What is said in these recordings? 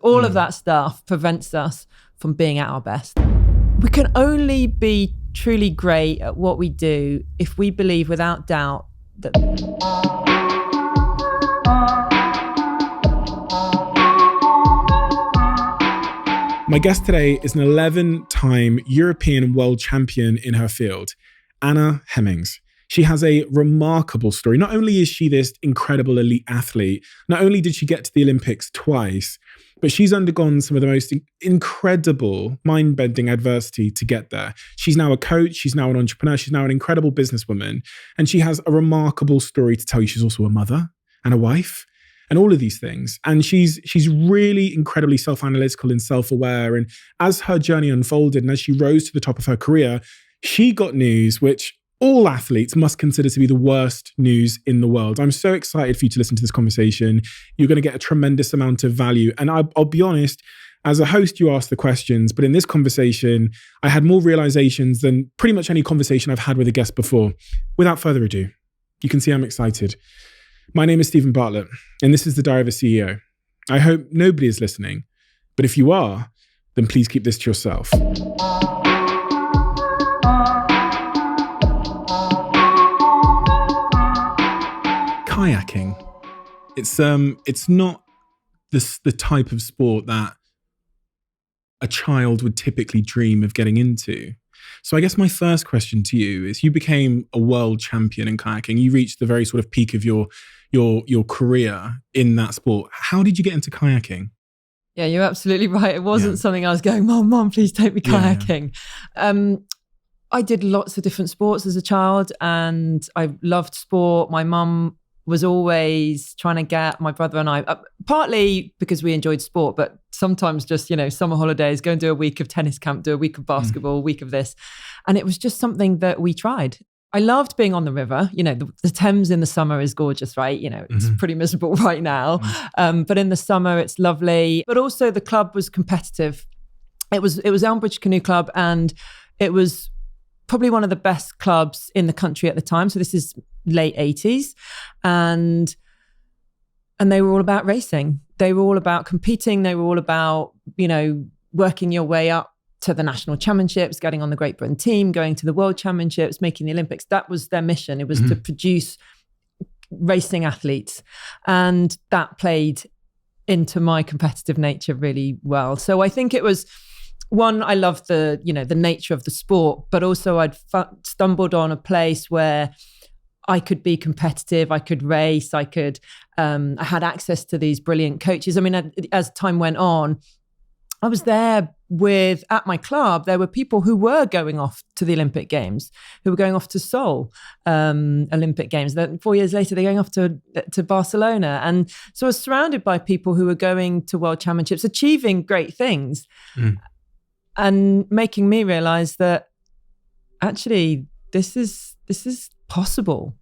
All of that stuff prevents us from being at our best. We can only be truly great at what we do if we believe without doubt that... My guest today is an 11-time European and world champion in her field, Anna Hemmings. She has a remarkable story. Not only is she this incredible elite athlete, not only did she get to the Olympics twice, but she's undergone some of the most incredible, mind-bending adversity to get there. She's now a coach, she's now an entrepreneur, she's now an incredible businesswoman, and she has a remarkable story to tell you. She's also a mother and a wife and all of these things. And she's really incredibly self-analytical and self-aware. And as her journey unfolded and as she rose to the top of her career, she got news which all athletes must consider to be the worst news in the world. I'm so excited for you to listen to this conversation. You're going to get a tremendous amount of value. And I'll be honest, as a host, you ask the questions, but in this conversation, I had more realizations than pretty much any conversation I've had with a guest before. Without further ado, you can see I'm excited. My name is Stephen Bartlett, and this is the Diary of a CEO. I hope nobody is listening, but if you are, then please keep this to yourself. Kayaking. It's not the type of sport that a child would typically dream of getting into. So I guess my first question to you is, you became a world champion in kayaking. You reached the very sort of peak of your career in that sport. How did you get into kayaking? Yeah, you're absolutely right. It wasn't something I was going, Mom, please take me kayaking. Yeah. I did lots of different sports as a child and I loved sport. My mum was always trying to get my brother and I, partly because we enjoyed sport, but sometimes just, summer holidays, go and do a week of tennis camp, do a week of basketball, a week of this. And it was just something that we tried. I loved being on the river. The Thames in the summer is gorgeous, right? It's pretty miserable right now. But in the summer, it's lovely. But also the club was competitive. It was Elmbridge Canoe Club, and it was probably one of the best clubs in the country at the time. So this is late 80s. And they were all about racing. They were all about competing. They were all about, working your way up to the national championships, getting on the Great Britain team, going to the world championships, making the Olympics. That was their mission. It was to produce racing athletes. And that played into my competitive nature really well. So I think it was, one, I loved the nature of the sport, but also I'd stumbled on a place where I could be competitive, I could race, I had access to these brilliant coaches. I mean, as time went on, I was there at my club, there were people who were going off to the Olympic Games, who were going off to Seoul Olympic Games. Then 4 years later, they're going off to Barcelona. And so I was surrounded by people who were going to world championships, achieving great things and making me realize that actually this is possible.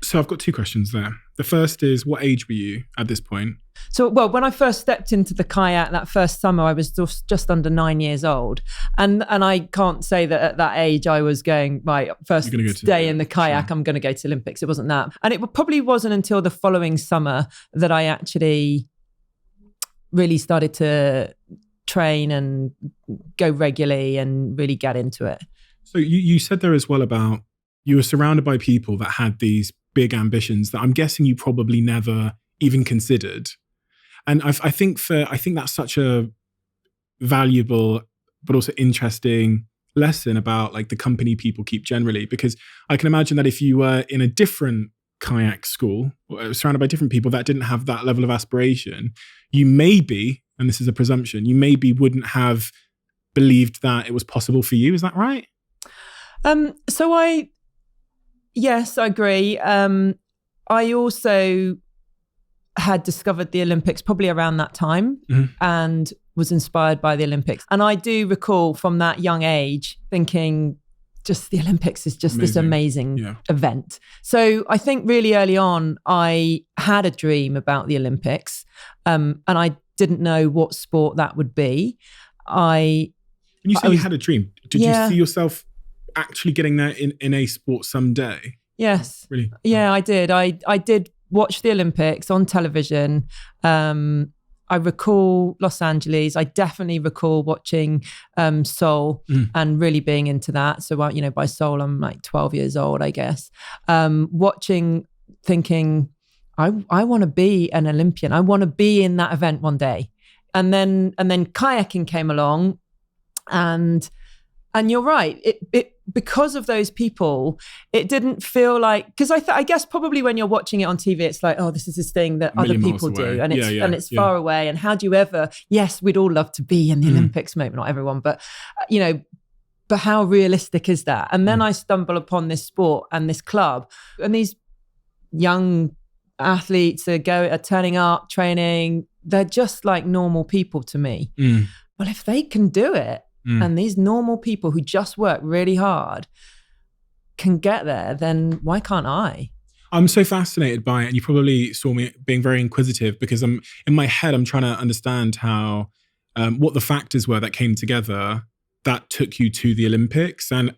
So I've got two questions there. The first is, what age were you at this point? So, when I first stepped into the kayak that first summer, I was just under 9 years old. And I can't say that at that age I was going, right, first day in the kayak, I'm going to go to Olympics. It wasn't that. And it probably wasn't until the following summer that I actually really started to train and go regularly and really get into it. So you said there as well about you were surrounded by people that had these big ambitions that I'm guessing you probably never even considered. And I think that's such a valuable but also interesting lesson about like the company people keep generally, because I can imagine that if you were in a different kayak school, surrounded by different people that didn't have that level of aspiration, you maybe, and this is a presumption, you maybe wouldn't have believed that it was possible for you. Is that right? Yes, I agree. I also had discovered the Olympics probably around that time and was inspired by the Olympics. And I do recall from that young age thinking, just the Olympics is just this amazing event. So I think really early on, I had a dream about the Olympics and I didn't know what sport that would be. You had a dream. Did you see yourself actually getting there in a sport someday? Yes. Really? Yeah, I did. I did watch the Olympics on television. I recall Los Angeles. I definitely recall watching Seoul and really being into that. So, you know, by Seoul, I'm like 12 years old, I guess. Watching, thinking, I want to be an Olympian. I want to be in that event one day. And then kayaking came along, and you're right. It because of those people, it didn't feel like, because I guess probably when you're watching it on TV, it's like, oh, this is this thing that other people do, and it's far away. And how do you ever? Yes, we'd all love to be in the Olympics, maybe not everyone, but you know, but how realistic is that? And then I stumble upon this sport and this club, and these young athletes are turning up, training. They're just like normal people to me. Well, if they can do it, and these normal people who just work really hard can get there, then why can't I? I'm so fascinated by it. And you probably saw me being very inquisitive, because I'm in my head, I'm trying to understand how, what the factors were that came together that took you to the Olympics. And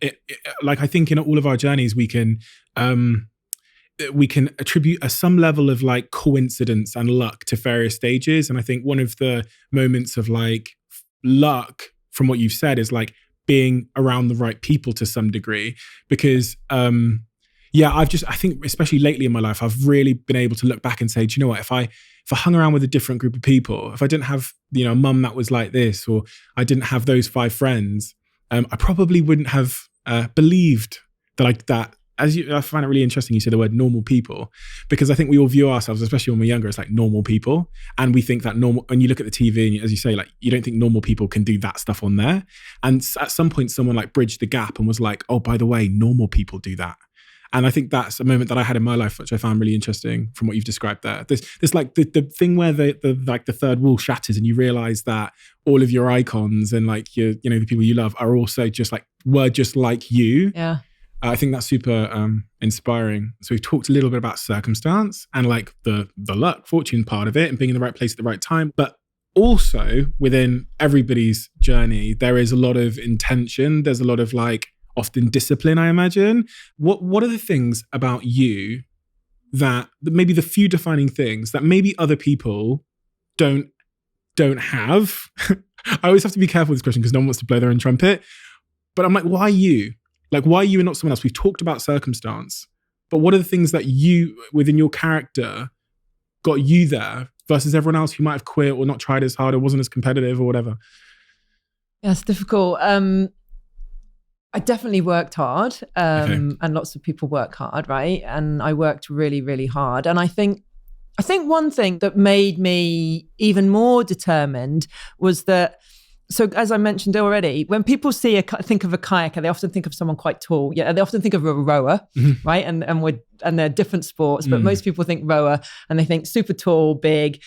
like, I think in all of our journeys, we can attribute some level of like coincidence and luck to various stages. And I think one of the moments of like luck from what you've said is like being around the right people to some degree, because I think especially lately in my life, I've really been able to look back and say, do you know what, if I hung around with a different group of people, if I didn't have, you know, a mum that was like this, or I didn't have those 5 friends, I probably wouldn't have believed that. I find it really interesting you say the word normal people, because I think we all view ourselves, especially when we're younger, as like normal people. And we think that normal, when you look at the TV and as you say, like, you don't think normal people can do that stuff on there. And at some point, someone like bridged the gap and was like, oh, by the way, normal people do that. And I think that's a moment that I had in my life, which I found really interesting from what you've described there. This like the thing where the third wall shatters and you realize that all of your icons and like the people you love are also just like you. Yeah. I think that's super inspiring. So we've talked a little bit about circumstance and like the luck, fortune part of it and being in the right place at the right time. But also within everybody's journey, there is a lot of intention. There's a lot of like often discipline, I imagine. What are the things about you that maybe the few defining things that maybe other people don't have? I always have to be careful with this question because no one wants to blow their own trumpet. But I'm like, why you? Like, why you and not someone else? We've talked about circumstance, but what are the things that you, within your character, got you there versus everyone else who might have quit or not tried as hard or wasn't as competitive or whatever? Yeah, it's difficult. I definitely worked hard, and lots of people work hard, right? And I worked really, really hard. And I think one thing that made me even more determined was that, so as I mentioned already, when people think of a kayaker, they often think of someone quite tall. Yeah, they often think of a rower, right? And they're different sports, but most people think rower and they think super tall, big.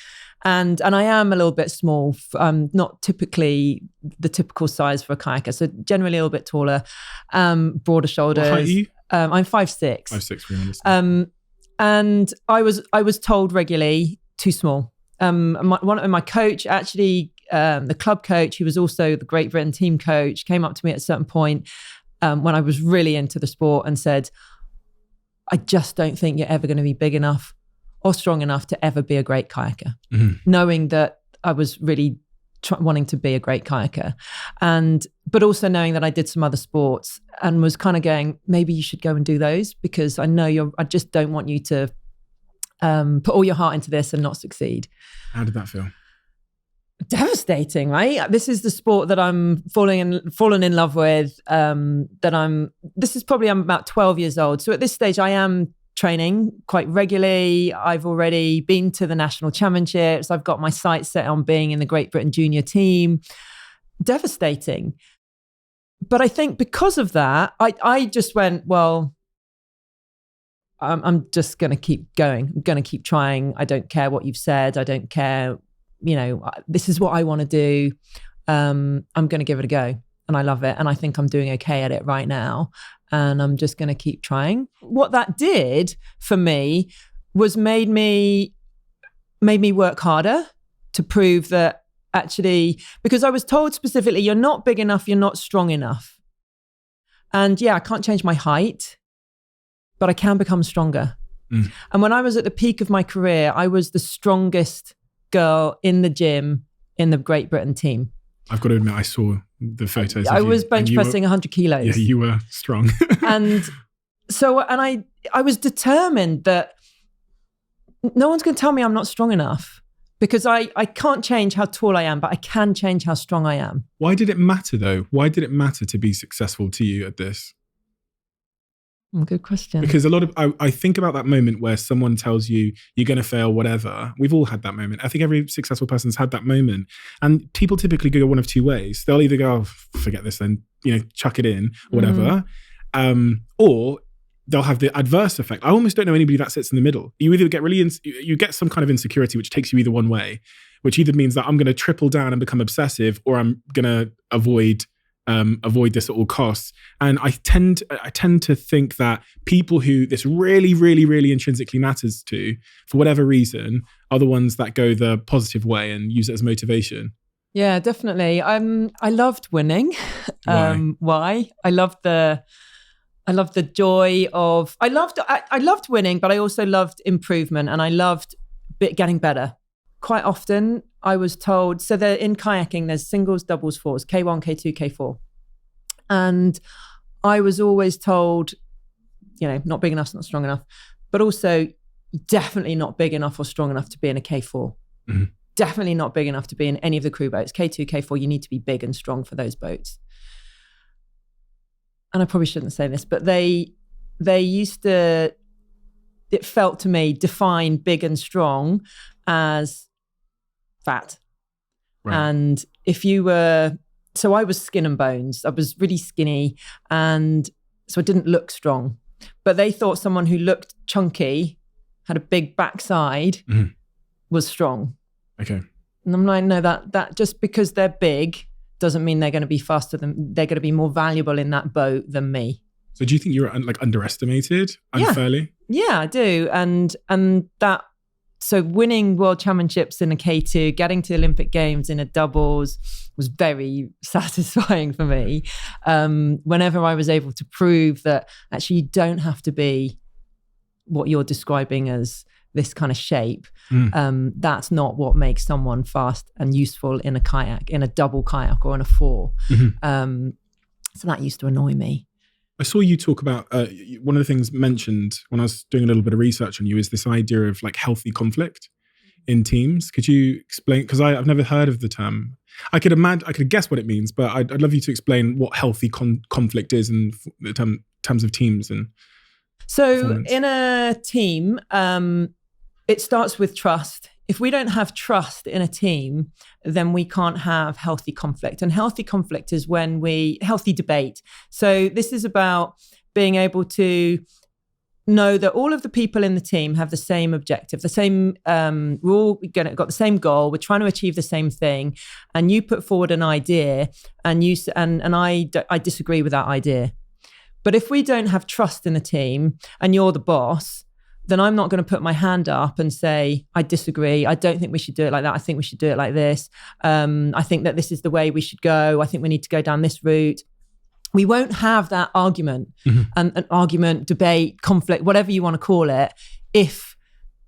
And I am a little bit small, not typically the typical size for a kayaker. So generally a little bit taller, broader shoulders. What height are you? I'm 5'6". 5'6", we understand. And I was told regularly too small. My coach actually, the club coach, who was also the Great Britain team coach, came up to me at a certain point when I was really into the sport and said, I just don't think you're ever going to be big enough or strong enough to ever be a great kayaker. Knowing that I was really wanting to be a great kayaker, but also knowing that I did some other sports and was kind of going, maybe you should go and do those, because I know I just don't want you to put all your heart into this and not succeed. How did that feel? Devastating, right? This is the sport that I'm fallen in love with. I'm about 12 years old. So at this stage, I am training quite regularly. I've already been to the national championships. I've got my sights set on being in the Great Britain junior team. Devastating. But I think because of that, I just went, well, I'm just going to keep going. I'm going to keep trying. I don't care what you've said. I don't care. This is what I want to do. I'm going to give it a go. And I love it. And I think I'm doing okay at it right now. And I'm just going to keep trying. What that did for me was made me work harder to prove that actually, because I was told specifically, you're not big enough, you're not strong enough. And yeah, I can't change my height, but I can become stronger. And when I was at the peak of my career, I was the strongest girl in the gym in the Great Britain team. I've got to admit, I saw the photos. I was bench pressing 100 kilos. Yeah, you were strong. And I was determined that no one's going to tell me I'm not strong enough, because I can't change how tall I am, but I can change how strong I am. Why did it matter though? Why did it matter to be successful to you at this? Good question. Because I think about that moment where someone tells you you're going to fail, whatever. We've all had that moment. I think every successful person's had that moment. And people typically go one of two ways. They'll either go, oh, forget this then, chuck it in, or whatever. Or they'll have the adverse effect. I almost don't know anybody that sits in the middle. You either get you get some kind of insecurity, which takes you either one way, which either means that I'm going to triple down and become obsessive, or I'm going to avoid this at all costs. And I tend to think that people who this really, really, really intrinsically matters to, for whatever reason, are the ones that go the positive way and use it as motivation. Yeah, definitely. I loved winning. Why? I loved the joy of. I loved winning, but I also loved improvement, and I loved getting better. Quite often, I was told, so in kayaking, there's singles, doubles, fours, K1, K2, K4. And I was always told, not big enough, not strong enough, but also definitely not big enough or strong enough to be in a K4. Mm-hmm. Definitely not big enough to be in any of the crew boats. K2, K4, you need to be big and strong for those boats. And I probably shouldn't say this, but they used to, it felt to me, define big and strong as fat. Right. And if you were, so I was skin and bones. I was really skinny, and so I didn't look strong. But they thought someone who looked chunky, had a big backside, was strong. Okay. And I'm like, no, that just because they're big doesn't mean they're going to be faster they're going to be more valuable in that boat than me. So do you think you were underestimated unfairly? Yeah, I do. And that, so winning world championships in a K2, getting to Olympic Games in a doubles was very satisfying for me. Whenever I was able to prove that actually you don't have to be what you're describing as this kind of shape. That's not what makes someone fast and useful in a kayak, in a double kayak or in a four. Mm-hmm. So that used to annoy me. I saw you talk about, one of the things mentioned when I was doing a little bit of research on you is this idea of healthy conflict in teams. Could you explain, because I've never heard of the term. I could guess what it means, but I'd love you to explain what healthy conflict is in terms of teams. And so in a team, it starts with trust. If we don't have trust in a team, then we can't have healthy conflict. And healthy conflict is healthy debate. So this is about being able to know that all of the people in the team have the same objective, the same, we're all got the same goal. We're trying to achieve the same thing. And you put forward an idea and I disagree with that idea. But if we don't have trust in the team and you're the boss, then I'm not going to put my hand up and say, I disagree. I don't think we should do it like that. I think we should do it like this. I think that this is the way we should go. I think we need to go down this route. We won't have that argument, and an argument, debate, conflict, whatever you want to call it, if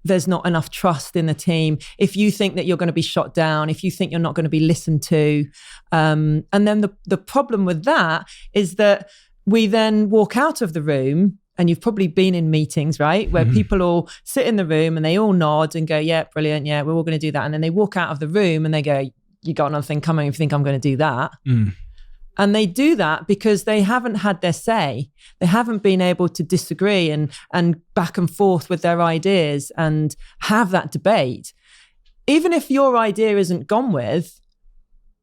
there's not enough trust in the team, if you think that you're going to be shot down, if you think you're not going to be listened to. And then the problem with that is that we then walk out of the room. And you've probably been in meetings, right? Where people all sit in the room and they all nod and go, yeah, brilliant. Yeah, we're all going to do that. And then they walk out of the room and they go, you got another thing coming if you think I'm going to do that. And they do that because they haven't had their say. They haven't been able to disagree and back and forth with their ideas and have that debate. Even if your idea isn't gone with,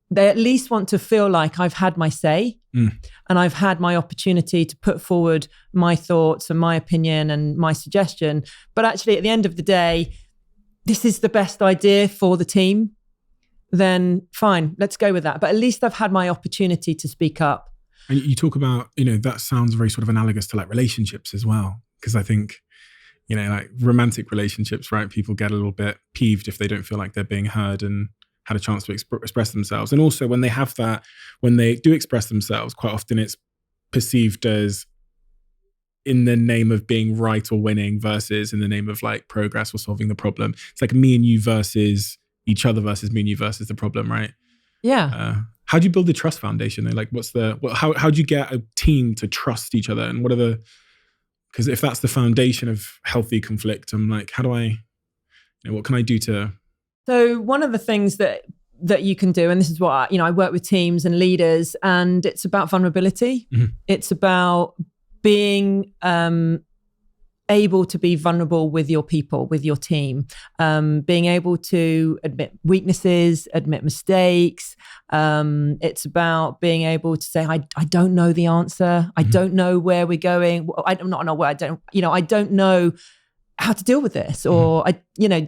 they at least want to feel like I've had my say and I've had my opportunity to put forward my thoughts and my opinion and my suggestion. But actually, at the end of the day, this is the best idea for the team. Then fine, let's go with that. But at least I've had my opportunity to speak up. And you talk about, that sounds very sort of analogous to relationships as well. Because I think, romantic relationships, right? People get a little bit peeved if they don't feel like they're being heard and had a chance to express themselves. And also when they have that, when they do express themselves, quite often it's perceived as in the name of being right or winning versus in the name of progress or solving the problem. It's like me and you versus each other versus me and you versus the problem, right? Yeah. How do you build the trust foundation? Like, how do you get a team to trust each other? And because if that's the foundation of healthy conflict, I'm like, how do I, what can I do to? So one of the things that you can do, and this is what I work with teams and leaders, and it's about vulnerability. Mm-hmm. It's about being able to be vulnerable with your people, with your team, being able to admit weaknesses, admit mistakes. It's about being able to say, I don't know the answer. I don't know where we're going. I don't know where I don't know how to deal with this, or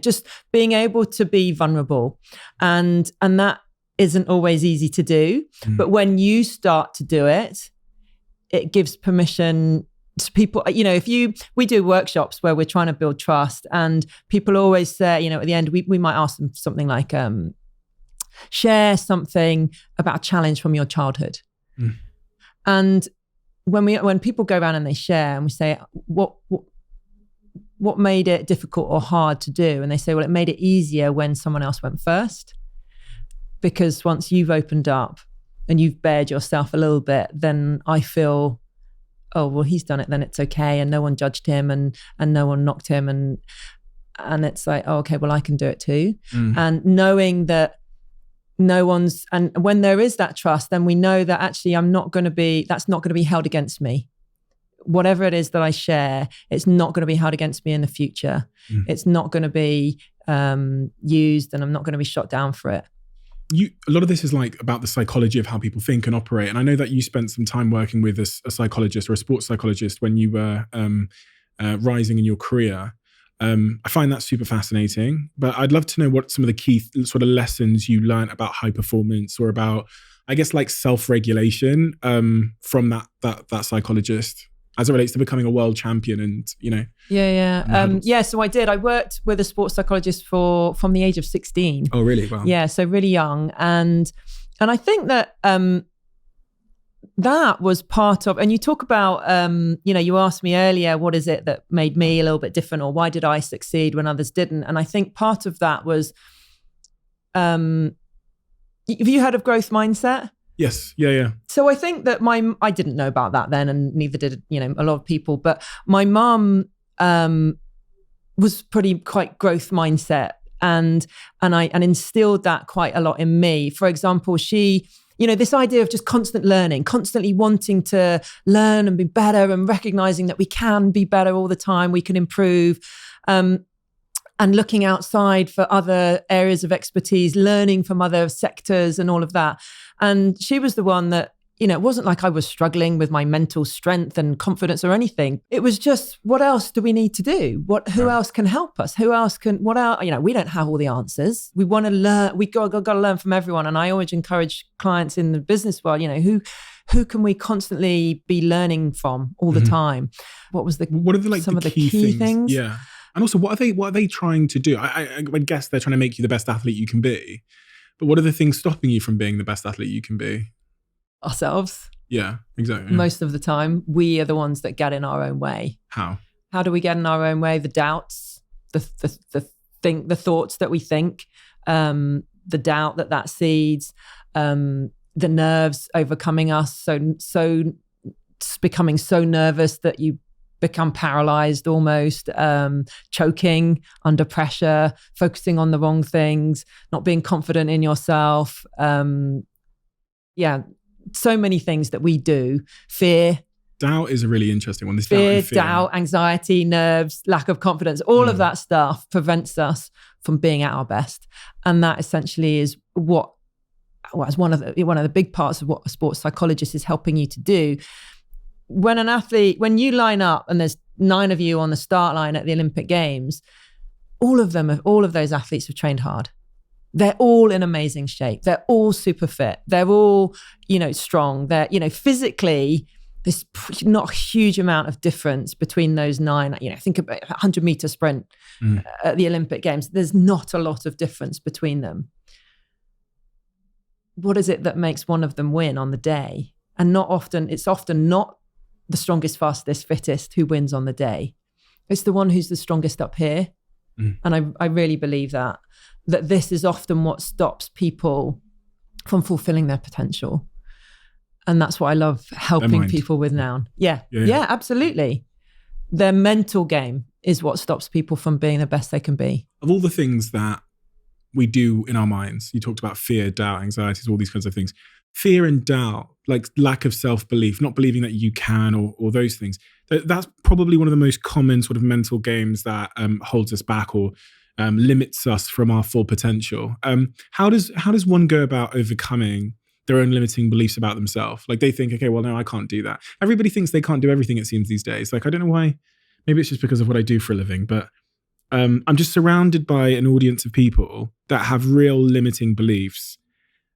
just being able to be vulnerable. And that isn't always easy to do. But when you start to do it, it gives permission to people. We do workshops where we're trying to build trust, and people always say, at the end, we might ask them something like, share something about a challenge from your childhood. And when people go around and they share, and we say, what made it difficult or hard to do? And they say, well, it made it easier when someone else went first, because once you've opened up and you've bared yourself a little bit, then I feel, oh, well, he's done it, then it's okay. And no one judged him, and no one knocked him. And it's like, oh, okay, well, I can do it too. And knowing that and when there is that trust, then we know that actually that's not going to be held against me. Whatever it is that I share, it's not going to be held against me in the future. It's not going to be used, and I'm not going to be shot down for it. A lot of this is like about the psychology of how people think and operate. And I know that you spent some time working with a psychologist or a sports psychologist when you were rising in your career. I find that super fascinating, but I'd love to know what some of the key sort of lessons you learned about high performance, or about, I guess, like self-regulation from that psychologist, as it relates to becoming a world champion and, Yeah. So I did. I worked with a sports psychologist from the age of 16. Oh, really? Wow. Yeah. So really young. And I think that that was part of, and you talk about, you asked me earlier, what is it that made me a little bit different, or why did I succeed when others didn't? And I think part of that was, have you heard of growth mindset? Yes. Yeah. So I think that I didn't know about that then, and neither did, a lot of people, but my mum was quite growth mindset, and instilled that quite a lot in me. For example, she, this idea of just constant learning, constantly wanting to learn and be better, and recognizing that we can be better all the time, we can improve, and looking outside for other areas of expertise, learning from other sectors and all of that. And she was the one that, it wasn't like I was struggling with my mental strength and confidence or anything. It was just, what else do we need to do? Who else can help us? Who else can, what else? We don't have all the answers. We want to learn, we got to learn from everyone. And I always encourage clients in the business world, who can we constantly be learning from all the time? What are some of the key things? Yeah. And also, what are they trying to do? I guess they're trying to make you the best athlete you can be. But what are the things stopping you from being the best athlete you can be? Ourselves. Yeah, exactly. Yeah. Most of the time, we are the ones that get in our own way. How do we get in our own way? The doubts, the thoughts that we think, the doubt that seeds, the nerves overcoming us. So becoming so nervous that you become paralyzed almost, choking under pressure, focusing on the wrong things, not being confident in yourself. So many things that we do. Fear. Doubt is a really interesting one. Fear, doubt, anxiety, nerves, lack of confidence, all of that stuff prevents us from being at our best. And that essentially is one of the big parts of what a sports psychologist is helping you to do. When you line up and there's 9 of you on the start line at the Olympic Games, all of those athletes have trained hard. They're all in amazing shape. They're all super fit. They're all, strong. They're, physically, there's not a huge amount of difference between those 9. Think about a 100-meter sprint at the Olympic Games. There's not a lot of difference between them. What is it that makes one of them win on the day? And it's often not the strongest, fastest, fittest who wins on the day. It's the one who's the strongest up here. And I really believe that. that this is often what stops people from fulfilling their potential. And that's what I love helping people with now. Yeah, absolutely. Their mental game is what stops people from being the best they can be. Of all the things that we do in our minds, you talked about fear, doubt, anxieties, all these kinds of things. Fear and doubt, like lack of self-belief, not believing that you can, or those things. That's probably one of the most common sort of mental games that holds us back or limits us from our full potential. How does one go about overcoming their own limiting beliefs about themselves? Like they think, okay, well, no, I can't do that. Everybody thinks they can't do everything, it seems, these days. Like, I don't know why. Maybe it's just because of what I do for a living, but I'm just surrounded by an audience of people that have real limiting beliefs.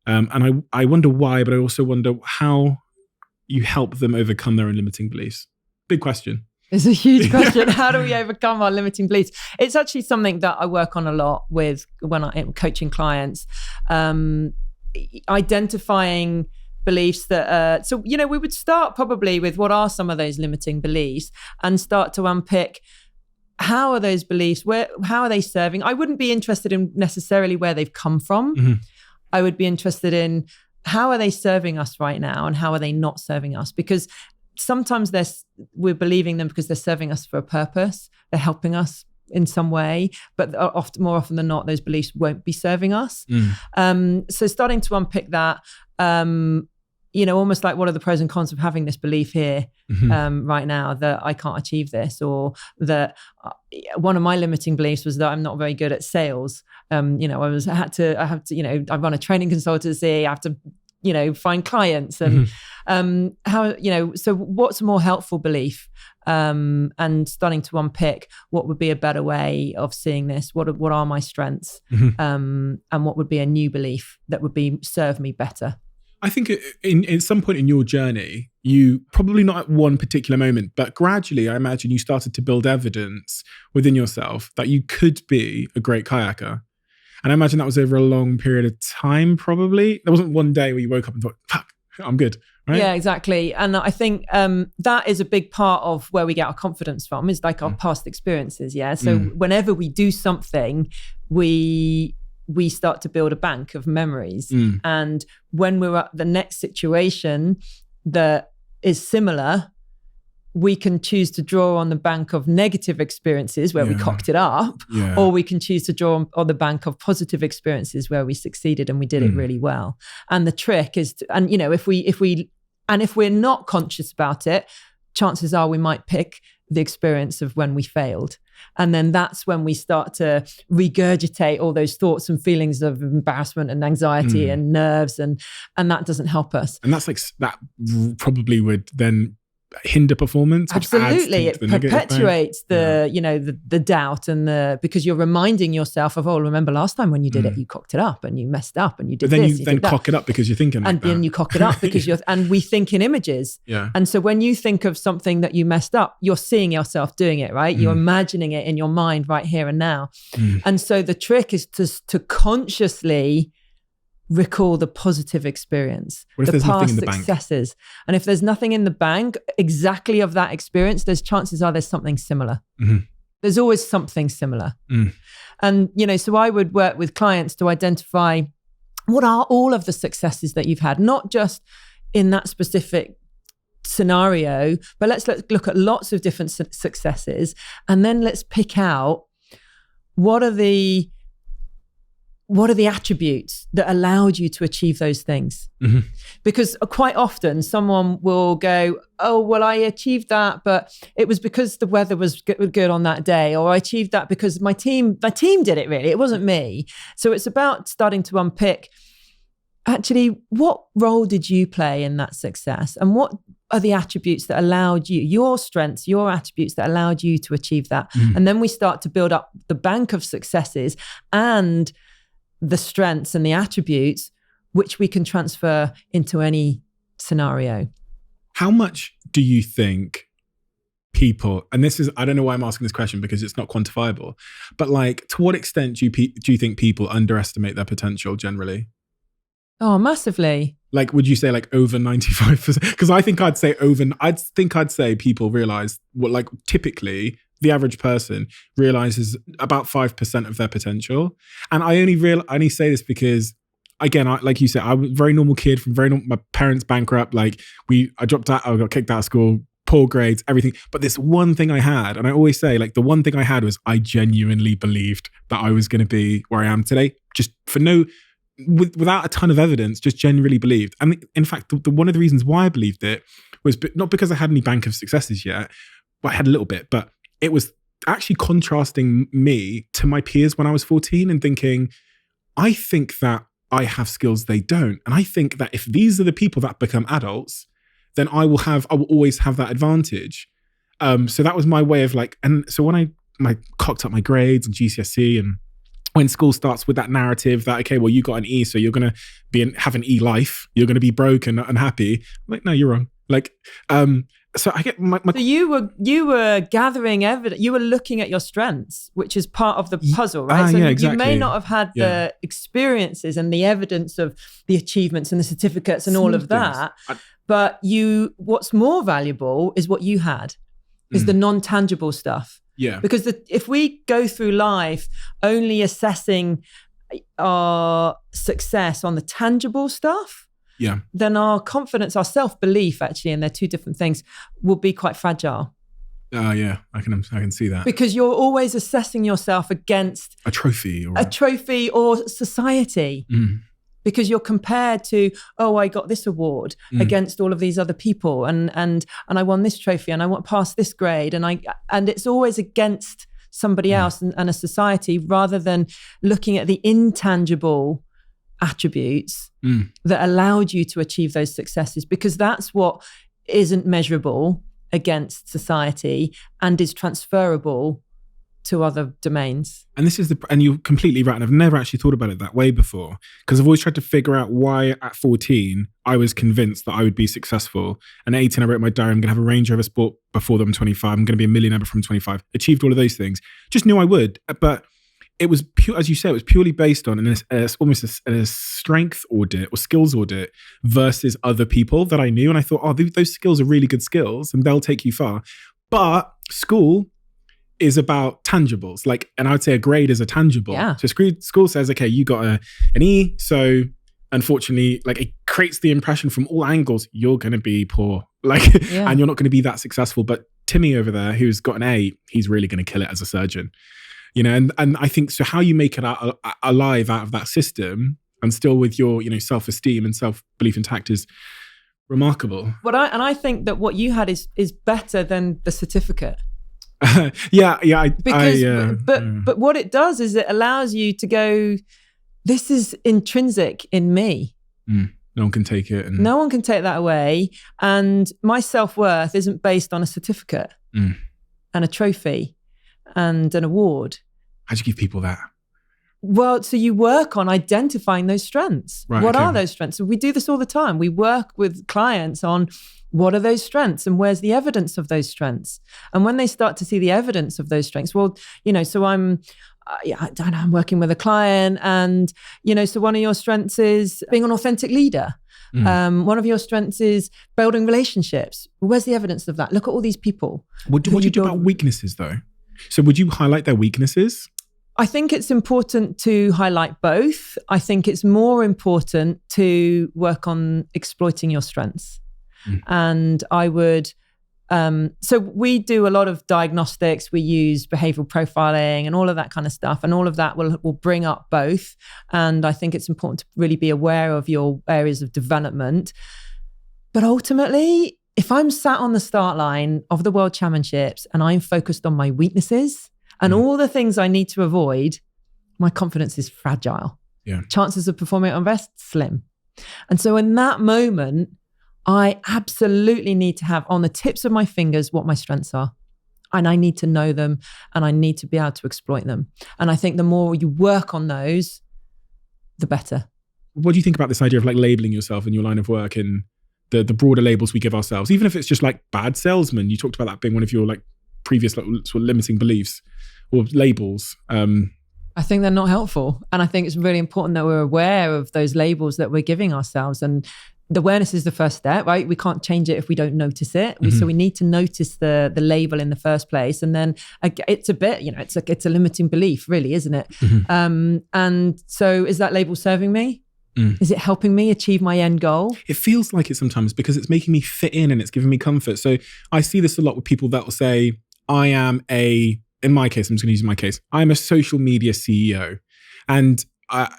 And I wonder why, but I also wonder how you help them overcome their own limiting beliefs. Big question. It's a huge question. How do we overcome our limiting beliefs? It's actually something that I work on a lot with when I'm coaching clients. Identifying beliefs that so we would start probably with what are some of those limiting beliefs and start to unpick how are those beliefs, how are they serving. I wouldn't be interested in necessarily where they've come from. Mm-hmm. I would be interested in how are they serving us right now and how are they not serving us, because sometimes we're believing them because they're serving us for a purpose, they're helping us in some way, but more often than not, those beliefs won't be serving us. So starting to unpick that, almost like what are the pros and cons of having this belief here right now that I can't achieve this, or that one of my limiting beliefs was that I'm not very good at sales. I run a training consultancy, I have to find clients and so what's a more helpful belief, and starting to unpick what would be a better way of seeing this, what are my strengths, and what would be a new belief that would serve me better. I think in some point in your journey, you probably not at one particular moment, but gradually I imagine you started to build evidence within yourself that you could be a great kayaker. And I imagine that was over a long period of time, probably. There wasn't one day where you woke up and thought, fuck, I'm good, right? Yeah, exactly. And I think that is a big part of where we get our confidence from, is like our past experiences, yeah? So whenever we do something, we start to build a bank of memories. And when we're at the next situation that is similar, we can choose to draw on the bank of negative experiences where we cocked it up, or we can choose to draw on the bank of positive experiences where we succeeded and we did it really well. And the trick is if we're not conscious about it, chances are we might pick the experience of when we failed. And then that's when we start to regurgitate all those thoughts and feelings of embarrassment and anxiety and nerves, and that doesn't help us. And that's that probably would then hinder performance. Absolutely. It perpetuates the doubt and because you're reminding yourself of, remember last time when you did it, you cocked it up and you messed up and you did but then this. You then cock it up because you're thinking like and then you cock it up because and we think in images. Yeah. And so when you think of something that you messed up, you're seeing yourself doing it, right? You're imagining it in your mind right here and now. And so the trick is to consciously recall the positive experience, the past successes. And if there's nothing in the bank exactly of that experience, there's chances are there's something similar. There's always something similar. And, so I would work with clients to identify what are all of the successes that you've had, not just in that specific scenario, but let's look at lots of different successes. And then let's pick out what are the attributes that allowed you to achieve those things? Because quite often someone will go, I achieved that, but it was because the weather was good on that day, or I achieved that because my team did it really. It wasn't me. So it's about starting to unpick, actually, what role did you play in that success? And what are the attributes that allowed you, your strengths, your attributes that allowed you to achieve that? And then we start to build up the bank of successes and the strengths and the attributes which we can transfer into any scenario. How much do you think people, and this is, I don't know why I'm asking this question because it's not quantifiable, but to what extent do you think people underestimate their potential generally? Oh, massively. Would you say over 95%? Because I think I'd say people realize typically the average person realizes about 5% of their potential. And I only say this because, again, like you said, I was a very normal kid my parents bankrupt. Like I dropped out, I got kicked out of school, poor grades, everything. But this one thing I had, and I always say, like, the one thing I had was I genuinely believed that I was going to be where I am today, just without a ton of evidence, just genuinely believed. And in fact, one of the reasons why I believed it was not because I had any bank of successes yet. Well, I had a little bit, but it was actually contrasting me to my peers when I was 14 and thinking, I think that I have skills they don't. And I think that if these are the people that become adults, then I will always have that advantage. So that was my way of like, and so when I cocked up my grades and GCSE, and when school starts with that narrative that, okay, well, you got an E, so you're going to have an E life, you're going to be broke and unhappy. I'm like, no, you're wrong. Like, so I get my So you were gathering evidence. You were looking at your strengths, which is part of the puzzle, right? So yeah, exactly. You may not have had the experiences and the evidence of the achievements and the certificates and all of that, but what's more valuable is what you had, is the non-tangible stuff. Yeah. Because if we go through life only assessing our success on the tangible stuff, then our confidence, our self-belief, actually, and they're two different things, will be quite fragile. Yeah, I can see that. Because you're always assessing yourself against a trophy or society. Because you're compared to, oh, I got this award against all of these other people, and I won this trophy, and I want past this grade, and it's always against somebody else and a society, rather than looking at the intangible attributes that allowed you to achieve those successes, because that's what isn't measurable against society and is transferable to other domains. And this is and you're completely right. And I've never actually thought about it that way before, because I've always tried to figure out why at 14 I was convinced that I would be successful. And at 18, I wrote my diary, I'm going to have a Range Rover Sport before I'm 25. I'm going to be a millionaire before I'm 25. Achieved all of those things. Just knew I would. But it was as you say, it was purely based on almost a strength audit or skills audit versus other people that I knew. And I thought, oh, those skills are really good skills and they'll take you far. But school is about tangibles. Like, and I would say a grade is a tangible. Yeah. So school says, okay, you got an E. So unfortunately, like, it creates the impression from all angles, you're going to be poor. Like, and you're not going to be that successful. But Timmy over there, who's got an A, he's really going to kill it as a surgeon. You know, and I think, so how you make it alive out of that system and still with your, self-esteem and self-belief intact is remarkable. But I think that what you had is better than the certificate. But what it does is it allows you to go, this is intrinsic in me. No one can take it. No one can take that away. And my self-worth isn't based on a certificate and a trophy and an award. How do you give people that? Well, so you work on identifying those strengths. Right, what are those strengths? We do this all the time. We work with clients on what are those strengths and where's the evidence of those strengths. And when they start to see the evidence of those strengths, well, so I'm working with a client, and, so one of your strengths is being an authentic leader. One of your strengths is building relationships. Well, where's the evidence of that? Look at all these people. What do you do about weaknesses, though? So would you highlight their weaknesses? I think it's important to highlight both. I think it's more important to work on exploiting your strengths. And I would, so we do a lot of diagnostics. We use behavioral profiling and all of that kind of stuff. And all of that will bring up both. And I think it's important to really be aware of your areas of development. But ultimately, if I'm sat on the start line of the World Championships and I'm focused on my weaknesses and all the things I need to avoid, my confidence is fragile. Yeah. Chances of performing at my best, slim. And so in that moment, I absolutely need to have on the tips of my fingers what my strengths are. And I need to know them, and I need to be able to exploit them. And I think the more you work on those, the better. What do you think about this idea of like labeling yourself in your line of work and the broader labels we give ourselves, even if it's just like bad salesman? You talked about that being one of your like previous like, sort of limiting beliefs or labels. I think they're not helpful. And I think it's really important that we're aware of those labels that we're giving ourselves. And the awareness is the first step, right? We can't change it if we don't notice it. So we need to notice the label in the first place. And then it's a bit, it's a limiting belief, really, isn't it? And so is that label serving me? Is it helping me achieve my end goal? It feels like it sometimes because it's making me fit in and it's giving me comfort. So I see this a lot with people that will say, in my case, I'm just going to use my case, I'm a social media CEO. And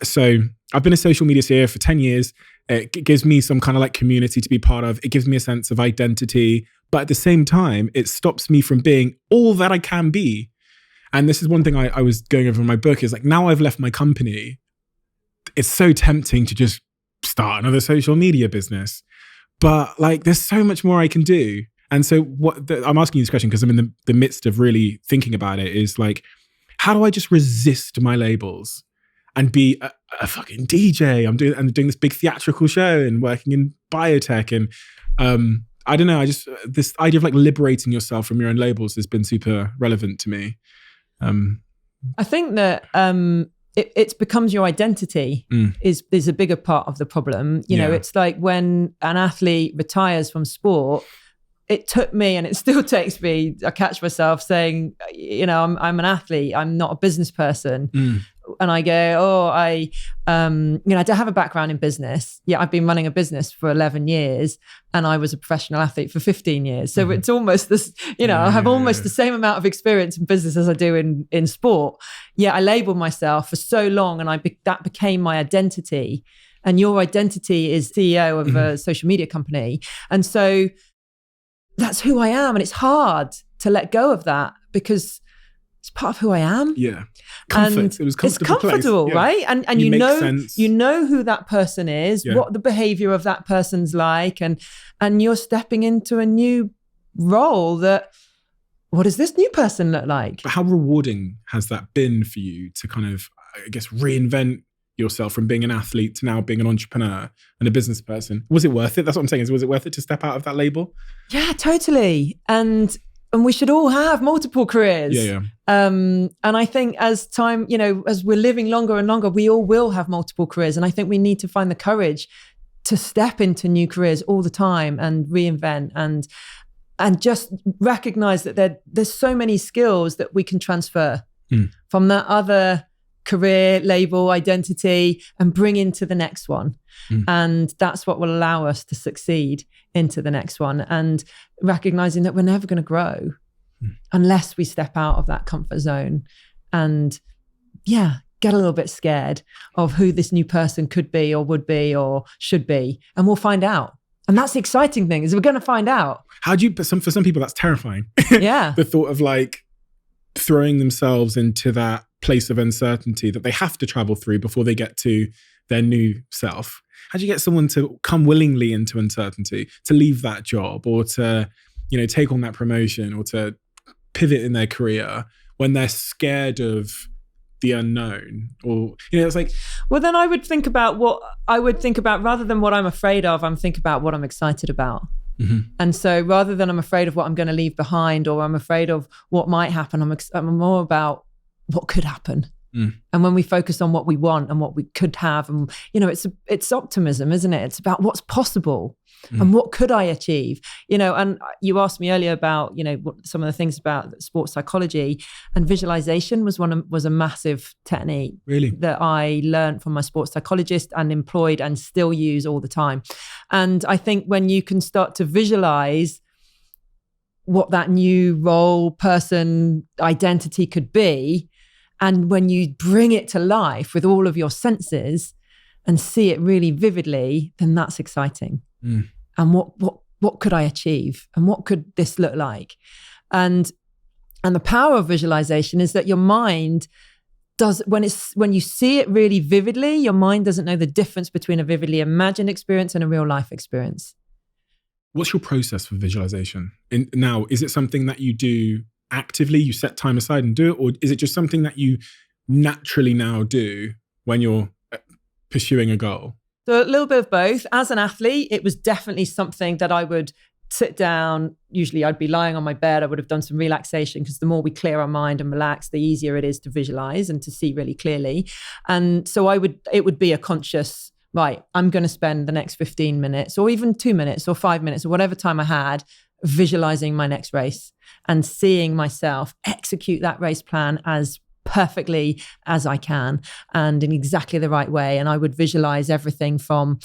so I've been a social media CEO for 10 years. It gives me some kind of like community to be part of. It gives me a sense of identity. But at the same time, it stops me from being all that I can be. And this is one thing I was going over in my book is like, now I've left my company, it's so tempting to just start another social media business. But like, there's so much more I can do. And so I'm asking you this question because I'm in the midst of really thinking about it is like, how do I just resist my labels and be a fucking DJ? I'm doing this big theatrical show and working in biotech. And I don't know, this idea of like liberating yourself from your own labels has been super relevant to me. I think that it becomes your identity is a bigger part of the problem. You know, it's like when an athlete retires from sport, it took me, and it still takes me, I catch myself saying, I'm an athlete, I'm not a business person. And I go, I don't have a background in business. Yeah, I've been running a business for 11 years and I was a professional athlete for 15 years. So it's almost this, I have almost the same amount of experience in business as I do in sport. Yeah, I labeled myself for so long and that became my identity. And your identity is CEO of a social media company. And so that's who I am. And it's hard to let go of that because it's part of who I am. Yeah. Comfort. It was comfortable. It's comfortable, place. Right? And you know who that person is, what the behavior of that person's like, and you're stepping into a new role that, what does this new person look like? But how rewarding has that been for you to kind of, I guess, reinvent yourself from being an athlete to now being an entrepreneur and a business person? Was it worth it? That's what I'm saying. Was it worth it to step out of that label? Yeah, totally. And we should all have multiple careers. Yeah. And I think as time, as we're living longer and longer, we all will have multiple careers. And I think we need to find the courage to step into new careers all the time and reinvent and just recognize that there's so many skills that we can transfer from that other career label identity and bring into the next one. And that's what will allow us to succeed into the next one, and recognizing that we're never going to grow unless we step out of that comfort zone and get a little bit scared of who this new person could be or would be or should be. And we'll find out. And that's the exciting thing, is we're going to find out. For some people that's terrifying. Yeah. The thought of like throwing themselves into that place of uncertainty that they have to travel through before they get to their new self. How do you get someone to come willingly into uncertainty, to leave that job or to, take on that promotion or to pivot in their career when they're scared of the unknown? Or, it's like... Well, then I would think about rather than what I'm afraid of, I'm thinking about what I'm excited about. And so rather than I'm afraid of what I'm going to leave behind or I'm afraid of what might happen, I'm more about what could happen. And when we focus on what we want and what we could have, and it's optimism, isn't it? It's about what's possible and what could I achieve. And you asked me earlier about what some of the things about sports psychology, and visualization was a massive technique really that I learned from my sports psychologist and employed and still use all the time. And I think when you can start to visualize what that new role, person, identity could be, and when you bring it to life with all of your senses and see it really vividly, then that's exciting. And what could I achieve? And what could this look like? And the power of visualization is that your mind does, when you see it really vividly, your mind doesn't know the difference between a vividly imagined experience and a real life experience. What's your process for visualization? Now, is it something that you do actively, you set time aside and do it, or is it just something that you naturally now do when you're pursuing a goal? So a little bit of both. As an athlete, it was definitely something that I would sit down. Usually I'd be lying on my bed. I would have done some relaxation, because the more we clear our mind and relax, the easier it is to visualize and to see really clearly. And so it would be a conscious right, I'm going to spend the next 15 minutes or even 2 minutes or 5 minutes or whatever time I had visualizing my next race and seeing myself execute that race plan as perfectly as I can and in exactly the right way. And I would visualize everything from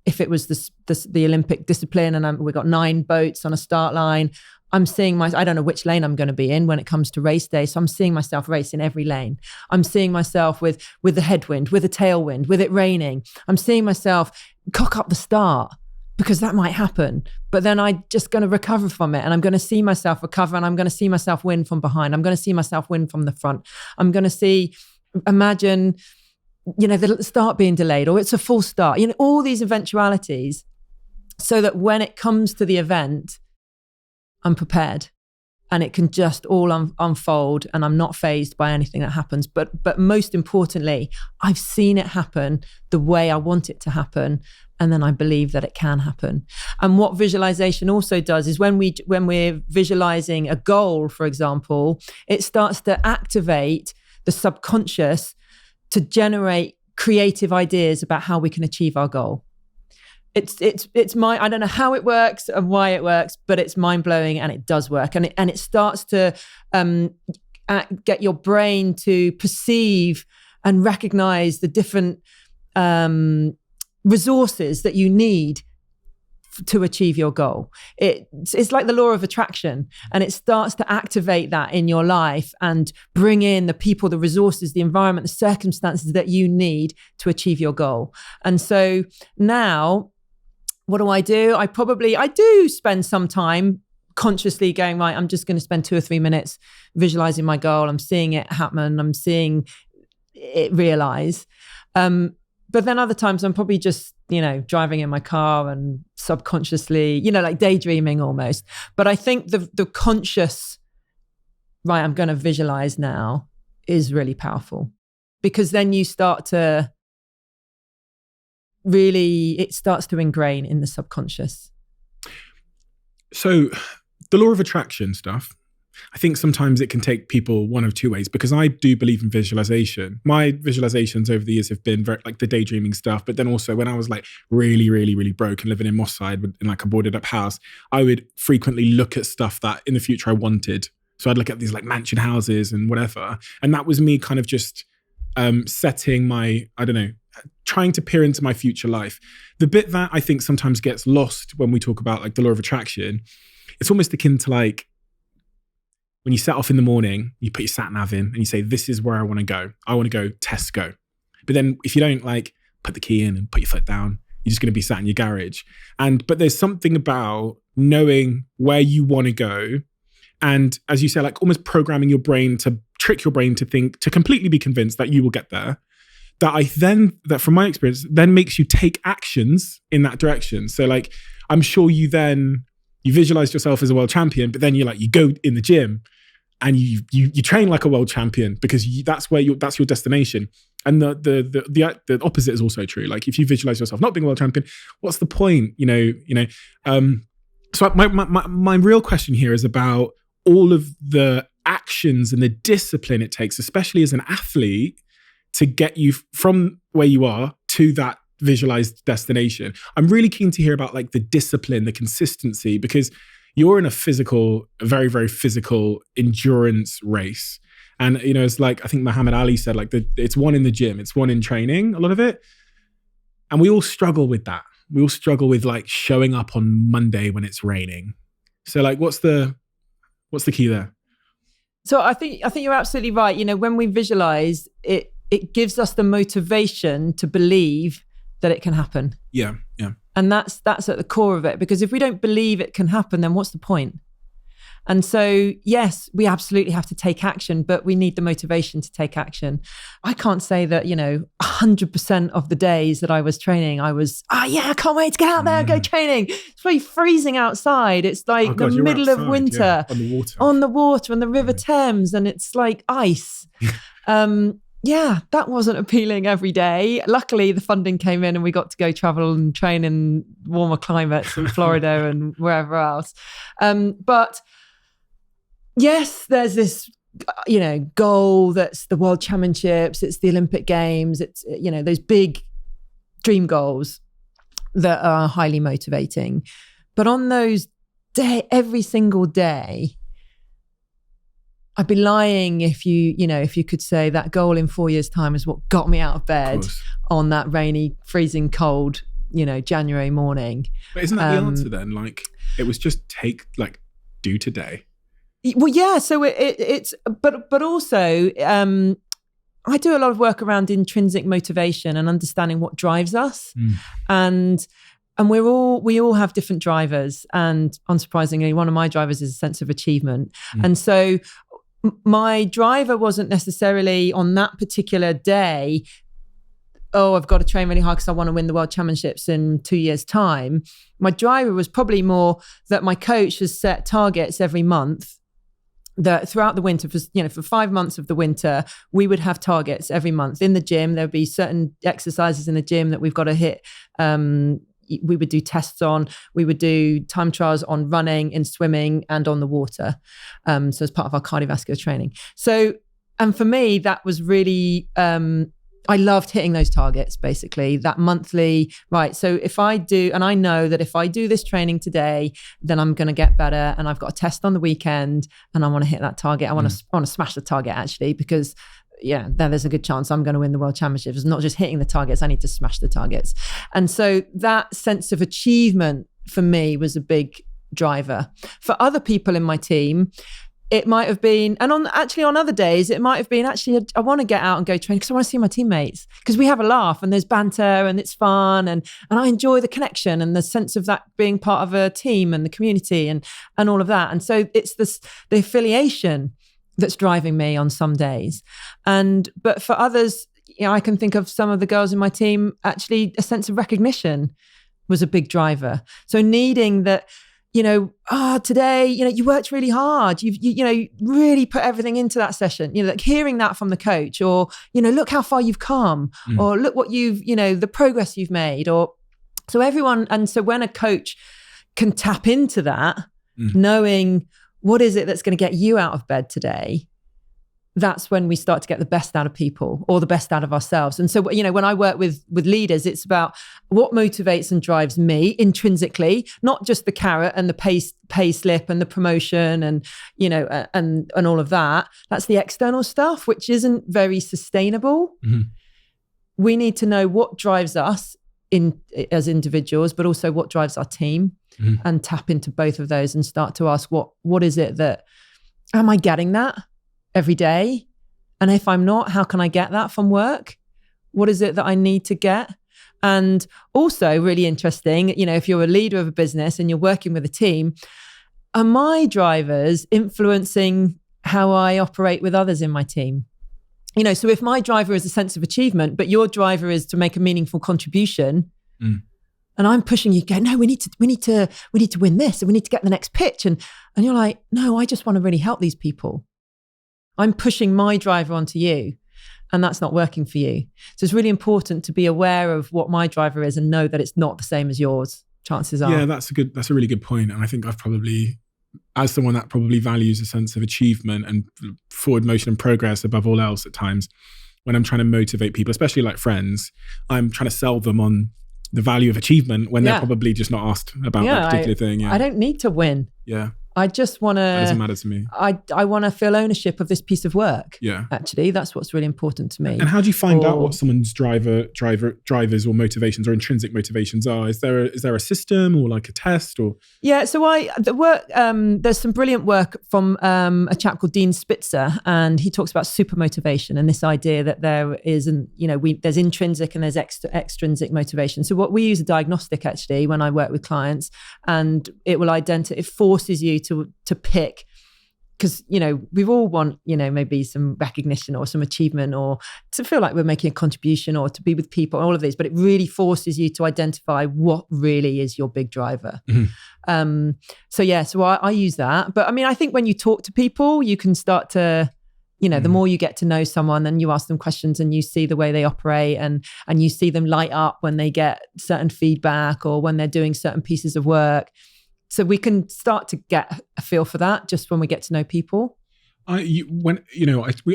if it was the Olympic discipline and we got 9 boats on a start line, I'm seeing I don't know which lane I'm going to be in when it comes to race day. So I'm seeing myself race in every lane. I'm seeing myself with the headwind, with a tailwind, with it raining. I'm seeing myself cock up the start because that might happen. But then I'm just going to recover from it. And I'm going to see myself recover and I'm going to see myself win from behind. I'm going to see myself win from the front. I'm going to imagine, the start being delayed or it's a full start, all these eventualities so that when it comes to the event, I'm prepared and it can just all unfold and I'm not fazed by anything that happens. But most importantly, I've seen it happen the way I want it to happen. And then I believe that it can happen. And what visualization also does is when we're visualizing a goal, for example, it starts to activate the subconscious to generate creative ideas about how we can achieve our goal. It's I don't know how it works and why it works, but it's mind blowing and it does work. And it starts to get your brain to perceive and recognize the different resources that you need to achieve your goal. It's like the law of attraction, and it starts to activate that in your life and bring in the people, the resources, the environment, the circumstances that you need to achieve your goal. And so now, what do? I do spend some time consciously going, right, I'm just going to spend 2 or 3 minutes visualizing my goal. I'm seeing it happen. I'm seeing it realize. But then other times I'm probably just, driving in my car and subconsciously, like daydreaming almost. But I think the conscious, right, I'm going to visualize now is really powerful because then you start to it starts to ingrain in the subconscious. So the law of attraction stuff, I think sometimes it can take people one of 2 ways because I do believe in visualization. My visualizations over the years have been very like the daydreaming stuff, but then also when I was like really, really, really broke and living in Moss Side in like a boarded up house, I would frequently look at stuff that in the future I wanted. So I'd look at these like mansion houses and whatever. And that was me kind of just setting my, trying to peer into my future life. The bit that I think sometimes gets lost when we talk about like the law of attraction, it's almost akin to like, when you set off in the morning, you put your sat nav in and you say, this is where I want to go. I want to go Tesco. But then if you don't like put the key in and put your foot down, you're just going to be sat in your garage. But there's something about knowing where you want to go. And as you say, like almost programming your brain to trick your brain to think, to completely be convinced that you will get there. That from my experience, then makes you take actions in that direction. So like, I'm sure you visualized yourself as a world champion, but then you go in the gym and you train like a world champion because that's your destination. And the opposite is also true. Like if you visualize yourself not being a world champion, what's the point? So my real question here is about all of the actions and the discipline it takes, especially as an athlete, to get you from where you are to that visualized destination. I'm really keen to hear about like the discipline, the consistency, because you're in a very, very physical endurance race. And, it's like, I think Muhammad Ali said, like it's one in the gym, it's one in training, a lot of it. And we all struggle with that. We all struggle with like showing up on Monday when it's raining. So like, what's the key there? So I think you're absolutely right. When we visualize it, it gives us the motivation to believe that it can happen. Yeah. And that's at the core of it, because if we don't believe it can happen, then what's the point? And so, yes, we absolutely have to take action, but we need the motivation to take action. I can't say that, 100% of the days that I was training, I was, I can't wait to get out there and go training. It's really freezing outside. It's like the middle of winter, on the water, on the River Thames, and it's like ice. Yeah, that wasn't appealing every day. Luckily, the funding came in and we got to go travel and train in warmer climates in Florida and wherever else. But yes, there's this, goal that's the World Championships, it's the Olympic Games, it's, those big dream goals that are highly motivating. But on those every single day, I'd be lying if you could say that goal in 4 years' time is what got me out of bed on that rainy, freezing cold, January morning. But isn't that the answer then? Like, it was just do today. Well, yeah. So it's, but also, I do a lot of work around intrinsic motivation and understanding what drives us. And we all have different drivers. And unsurprisingly, one of my drivers is a sense of achievement. And so my driver wasn't necessarily on that particular day, I've got to train really hard because I want to win the World Championships in 2 years' time. My driver was probably more that my coach has set targets every month, that throughout the winter, for 5 months of the winter, we would have targets every month in the gym. There would be certain exercises in the gym that we've got to hit. We would do tests on. We would do time trials on running, in swimming, and on the water. So as part of our cardiovascular training. So, and for me, that was really, I loved hitting those targets, basically, that monthly, right? So if I do, and I know that if I do this training today, then I'm going to get better, and I've got a test on the weekend, and I want to hit that target. I want to smash the target, actually, because then there's a good chance I'm going to win the World Championships. It's not just hitting the targets, I need to smash the targets. And so that sense of achievement for me was a big driver. For other people in my team, it might have been, and on other days, it might have been I want to get out and go train because I want to see my teammates, because we have a laugh and there's banter and it's fun, and I enjoy the connection and the sense of that being part of a team and the community and all of that. And so it's the affiliation that's driving me on some days. But for others, I can think of some of the girls in my team, actually a sense of recognition was a big driver. So needing that, today, you worked really hard. You really put everything into that session, like hearing that from the coach, or, look how far you've come, or look what the progress you've made, so everyone. And so when a coach can tap into that, knowing what is it that's going to get you out of bed today, that's when we start to get the best out of people, or the best out of ourselves. And so, when I work with leaders, it's about what motivates and drives me intrinsically, not just the carrot and the pay slip and the promotion and, and all of that. That's the external stuff, which isn't very sustainable. We need to know what drives us as individuals, but also what drives our team, and tap into both of those and start to ask, what is it that, am I getting that every day? And if I'm not, how can I get that from work? What is it that I need to get? And also really interesting, if you're a leader of a business and you're working with a team, are my drivers influencing how I operate with others in my team? So if my driver is a sense of achievement, but your driver is to make a meaningful contribution, and I'm pushing you, go, no, we need to win this, and we need to get the next pitch. And you're like, no, I just want to really help these people. I'm pushing my driver onto you, and that's not working for you. So it's really important to be aware of what my driver is and know that it's not the same as yours. Chances are. Yeah, that's a really good point. And I think I've probably, as someone that probably values a sense of achievement and forward motion and progress above all else at times, when I'm trying to motivate people, especially like friends, I'm trying to sell them on the value of achievement when they're probably just not asked about that particular thing. Yeah. I don't need to win. Yeah. I just want to. That doesn't matter to me. I want to feel ownership of this piece of work. Yeah. Actually, that's what's really important to me. And how do you find out what someone's drivers or motivations or intrinsic motivations are? Is there a system or like a test or? Yeah. So there's some brilliant work from a chap called Dean Spitzer, and he talks about super motivation and this idea that there isn't, there's intrinsic and there's extrinsic motivation. So what we use a diagnostic actually when I work with clients, and it forces you to pick, because we all want maybe some recognition or some achievement, or to feel like we're making a contribution, or to be with people, all of these, but it really forces you to identify what really is your big driver. So I use that. But I think when you talk to people, you can start to the more you get to know someone and you ask them questions and you see the way they operate, and you see them light up when they get certain feedback or when they're doing certain pieces of work. So we can start to get a feel for that just when we get to know people. I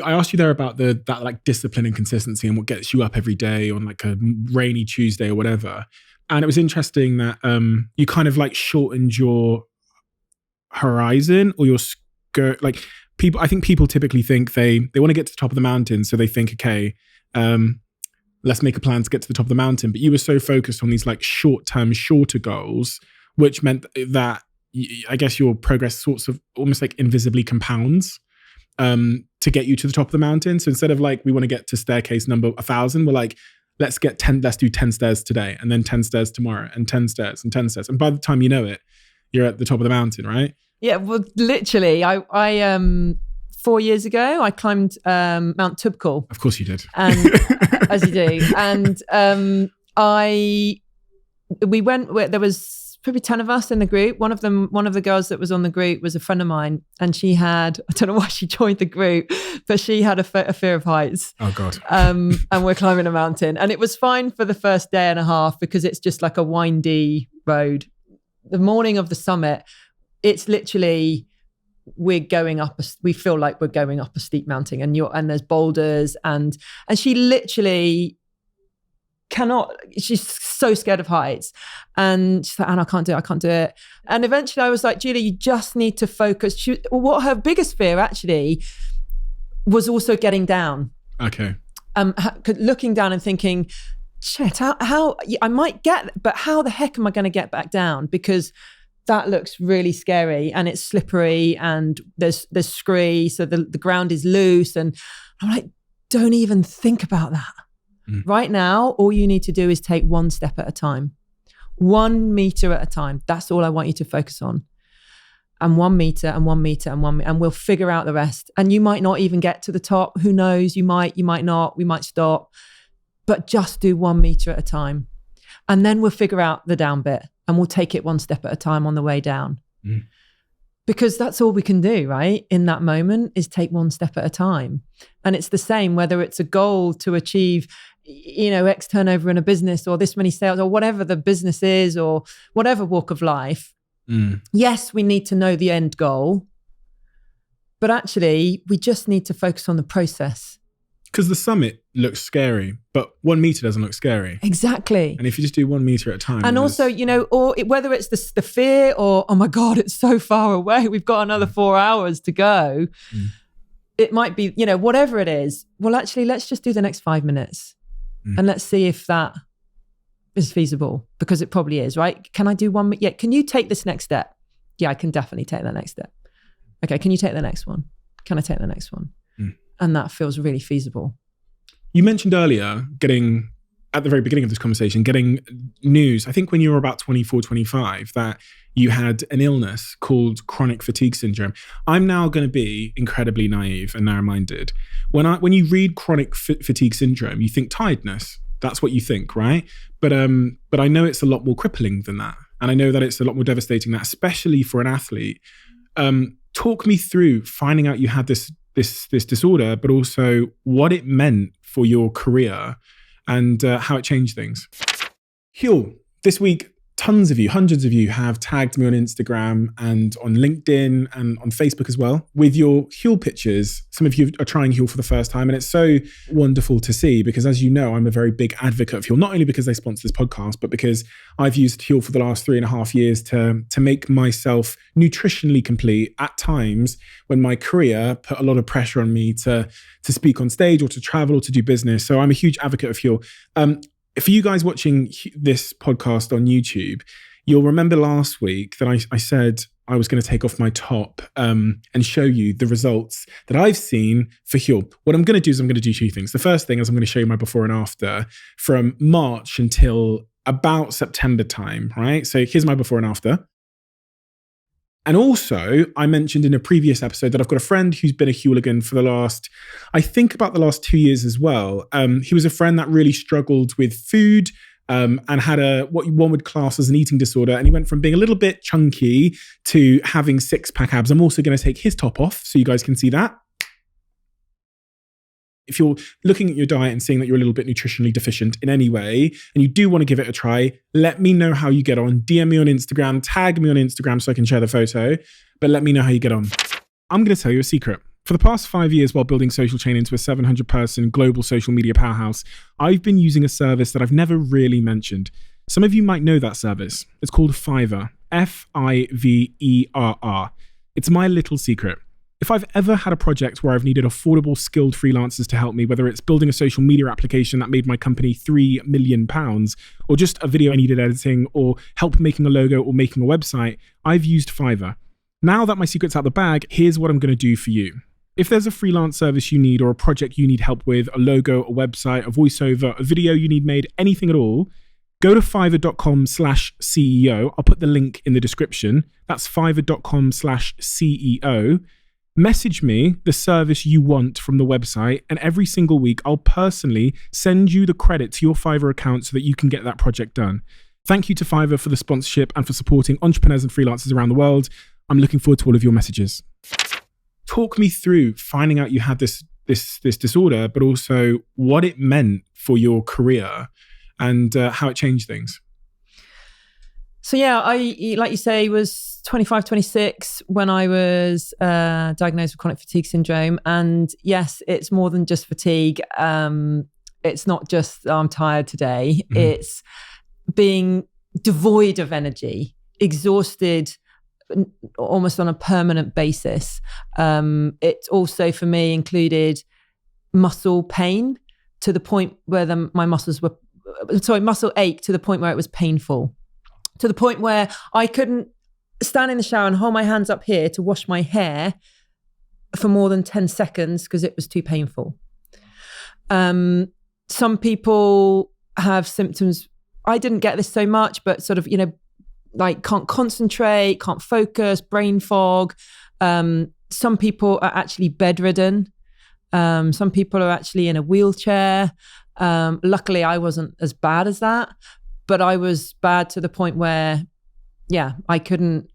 asked you there about that like discipline and consistency and what gets you up every day on like a rainy Tuesday or whatever. And it was interesting that you kind of like shortened your horizon or your skirt. Like people, I think people typically think they want to get to the top of the mountain. So they think, okay, let's make a plan to get to the top of the mountain. But you were so focused on these like short-term, shorter goals, which meant that I guess your progress sorts of almost like invisibly compounds to get you to the top of the mountain. So instead of like, we want to get to staircase number 1,000, we're like, let's do 10 stairs today, and then 10 stairs tomorrow, and 10 stairs and 10 stairs. And by the time you know it, you're at the top of the mountain, right? Yeah, well, literally, I 4 years ago, I climbed Mount Toubkal. Of course you did. And as you do. And we went where there was probably 10 of us in the group. One of the girls that was on the group was a friend of mine, and she had, I don't know why she joined the group, but she had a fear of heights. Oh God. And we're climbing a mountain, and it was fine for the first day and a half because it's just like a windy road. The morning of the summit, it's literally, we feel like we're going up a steep mountain, and there's boulders, and she literally she's so scared of heights, and she's like, Anna, I can't do it. And eventually I was like, Julia, you just need to focus. What her biggest fear actually was also getting down. Okay. Looking down and thinking, shit, how I might get, but how the heck am I going to get back down? Because that looks really scary, and it's slippery, and there's scree, so the ground is loose. And I'm like, don't even think about that. Right now, all you need to do is take one step at a time, 1 meter at a time. That's all I want you to focus on. And 1 meter and 1 meter and 1 meter, and we'll figure out the rest. And you might not even get to the top. Who knows? You might not. We might stop. But just do 1 meter at a time. And then we'll figure out the down bit, and we'll take it 1 step at a time on the way down. Because that's all we can do, right? In that moment is take 1 step at a time. And it's the same, whether it's a goal to achieve, X turnover in a business, or this many sales, or whatever the business is, or whatever walk of life. Yes, we need to know the end goal, but actually we just need to focus on the process. Because the summit looks scary, but 1 meter doesn't look scary. Exactly. And if you just do 1 meter at a time. And also, whether it's the fear, or, oh my God, it's so far away, we've got another 4 hours to go. It might be, whatever it is. Well, actually, let's just do the next 5 minutes. And let's see if that is feasible, because it probably is, right? Can I do one? Yeah. Can you take this next step? Yeah, I can definitely take that next step. Okay. Can you take the next one? Can I take the next one? And that feels really feasible. You mentioned earlier at the very beginning of this conversation, getting news, I think when you were about 24, 25, that you had an illness called chronic fatigue syndrome. I'm now going to be incredibly naive and narrow-minded. When you read chronic fatigue syndrome, you think tiredness. That's what you think, right? But I know it's a lot more crippling than that. And I know that it's a lot more devastating than that, especially for an athlete. Talk me through finding out you had this disorder, but also what it meant for your career and how it changed things. Huel, this week, tons of you, hundreds of you have tagged me on Instagram and on LinkedIn and on Facebook as well with your Huel pictures. Some of you are trying Huel for the first time, and it's so wonderful to see because, as you know, I'm a very big advocate of Huel, not only because they sponsor this podcast, but because I've used Huel for the last 3.5 years to make myself nutritionally complete at times when my career put a lot of pressure on me to speak on stage or to travel or to do business. So I'm a huge advocate of Huel. For you guys watching this podcast on YouTube, you'll remember last week that I said I was going to take off my top and show you the results that I've seen for Huel. What I'm going to do is I'm going to do 2 things. The first thing is I'm going to show you my before and after from March until about September time, right? So here's my before and after. And also, I mentioned in a previous episode that I've got a friend who's been a hooligan for the last 2 years as well. He was a friend that really struggled with food and had what one would class as an eating disorder. And he went from being a little bit chunky to having 6-pack abs. I'm also going to take his top off so you guys can see that. If you're looking at your diet and seeing that you're a little bit nutritionally deficient in any way, and you do want to give it a try, let me know how you get on. DM me on Instagram, tag me on Instagram so I can share the photo, but let me know how you get on. I'm going to tell you a secret. For the past 5 years, while building Social Chain into a 700-person global social media powerhouse, I've been using a service that I've never really mentioned. Some of you might know that service. It's called Fiverr, Fiverr. It's my little secret. If I've ever had a project where I've needed affordable, skilled freelancers to help me, whether it's building a social media application that made my company £3 million, or just a video I needed editing, or help making a logo or making a website, I've used Fiverr. Now that my secret's out the bag, here's what I'm going to do for you. If there's a freelance service you need or a project you need help with, a logo, a website, a voiceover, a video you need made, anything at all, go to fiverr.com/CEO. I'll put the link in the description. That's fiverr.com/CEO. Message me the service you want from the website, and every single week I'll personally send you the credit to your Fiverr account so that you can get that project done. Thank you to Fiverr for the sponsorship and for supporting entrepreneurs and freelancers around the world. I'm looking forward to all of your messages. Talk me through finding out you had this disorder, but also what it meant for your career and how it changed things. So yeah, I, like you say, was 25, 26 when I was diagnosed with chronic fatigue syndrome. And yes, it's more than just fatigue. It's not just I'm tired today. Mm-hmm. It's being devoid of energy, exhausted, almost on a permanent basis. It also for me included muscle pain to the point where muscle ache to the point where it was painful, to the point where I couldn't stand in the shower and hold my hands up here to wash my hair for more than 10 seconds because it was too painful. Some people have symptoms. I didn't get this so much, but sort of, like can't concentrate, can't focus, brain fog. Some people are actually bedridden. Some people are actually in a wheelchair. Luckily, I wasn't as bad as that, but I was bad to the point where, I couldn't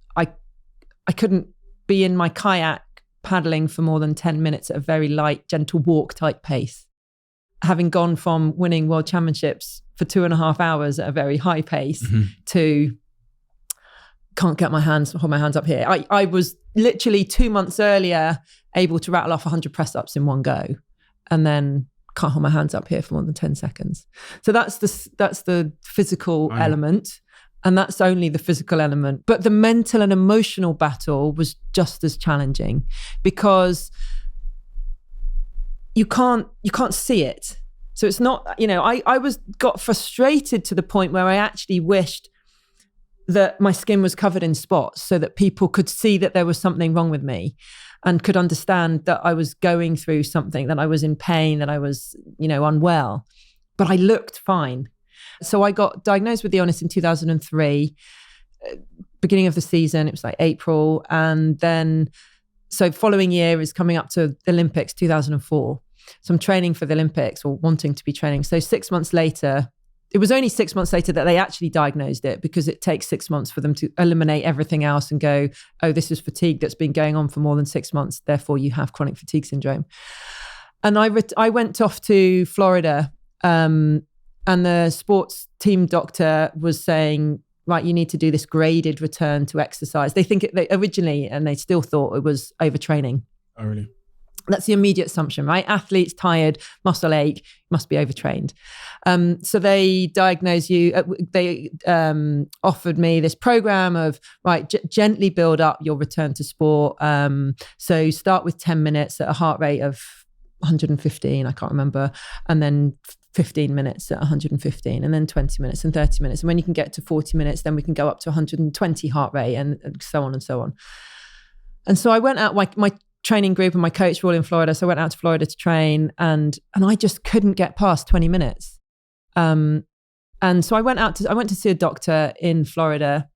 be in my kayak paddling for more than 10 minutes at a very light, gentle walk type pace. Having gone from winning world championships for 2.5 hours at a very high pace to can't hold my hands up here. I was literally 2 months earlier able to rattle off 100 press ups in one go, and then can't hold my hands up here for more than 10 seconds. So that's the physical element, and that's only the physical element. But the mental and emotional battle was just as challenging because you can't see it. So it's not, I got frustrated to the point where I actually wished that my skin was covered in spots so that people could see that there was something wrong with me and could understand that I was going through something, that I was in pain, that I was, unwell, but I looked fine. So I got diagnosed with the illness in 2003, beginning of the season, it was like April. And then, so following year is coming up to the Olympics, 2004. So I'm training for the Olympics or wanting to be training. So 6 months later, it was only 6 months later that they actually diagnosed it, because it takes 6 months for them to eliminate everything else and go, oh, this is fatigue that's been going on for more than 6 months. Therefore, you have chronic fatigue syndrome. And I went off to Florida, and the sports team doctor was saying, right, you need to do this graded return to exercise. They think they originally, and they still thought it was overtraining. Oh, really? That's the immediate assumption, right? Athletes tired, muscle ache, must be overtrained. So they diagnosed you. They offered me this program of, right, gently build up your return to sport. So start with 10 minutes at a heart rate of 115, I can't remember, and then 15 minutes at 115, and then 20 minutes and 30 minutes. And when you can get to 40 minutes, then we can go up to 120 heart rate, and so on and so on. And so I went out, my training group and my coach were all in Florida. So I went out to Florida to train, and I just couldn't get past 20 minutes. And so I went to see a doctor in Florida,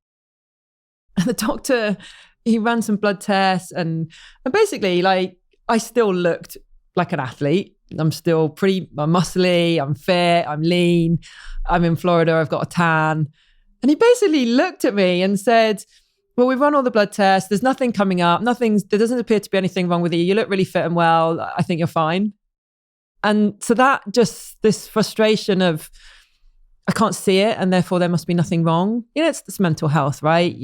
and the doctor, he ran some blood tests, and basically, like, I still looked like an athlete. I'm still I'm muscly, I'm fit, I'm lean, I'm in Florida, I've got a tan. And he basically looked at me and said, well, we've run all the blood tests. There's nothing coming up. There doesn't appear to be anything wrong with you. You look really fit and well. I think you're fine. And so this frustration of, I can't see it, and therefore there must be nothing wrong. It's mental health, right?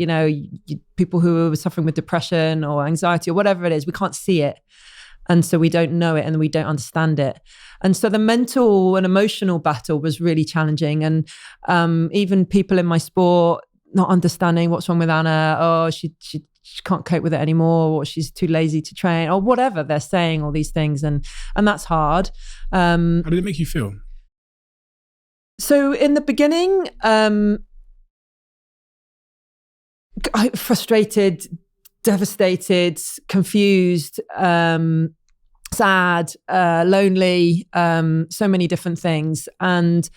People who are suffering with depression or anxiety or whatever it is, we can't see it. And so we don't know it and we don't understand it. And so the mental and emotional battle was really challenging. And even people in my sport not understanding what's wrong with Anna. Oh, she can't cope with it anymore, or she's too lazy to train, or whatever they're saying, all these things. And that's hard. How did it make you feel? So in the beginning, frustrated, devastated, confused, sad, lonely, so many different things. And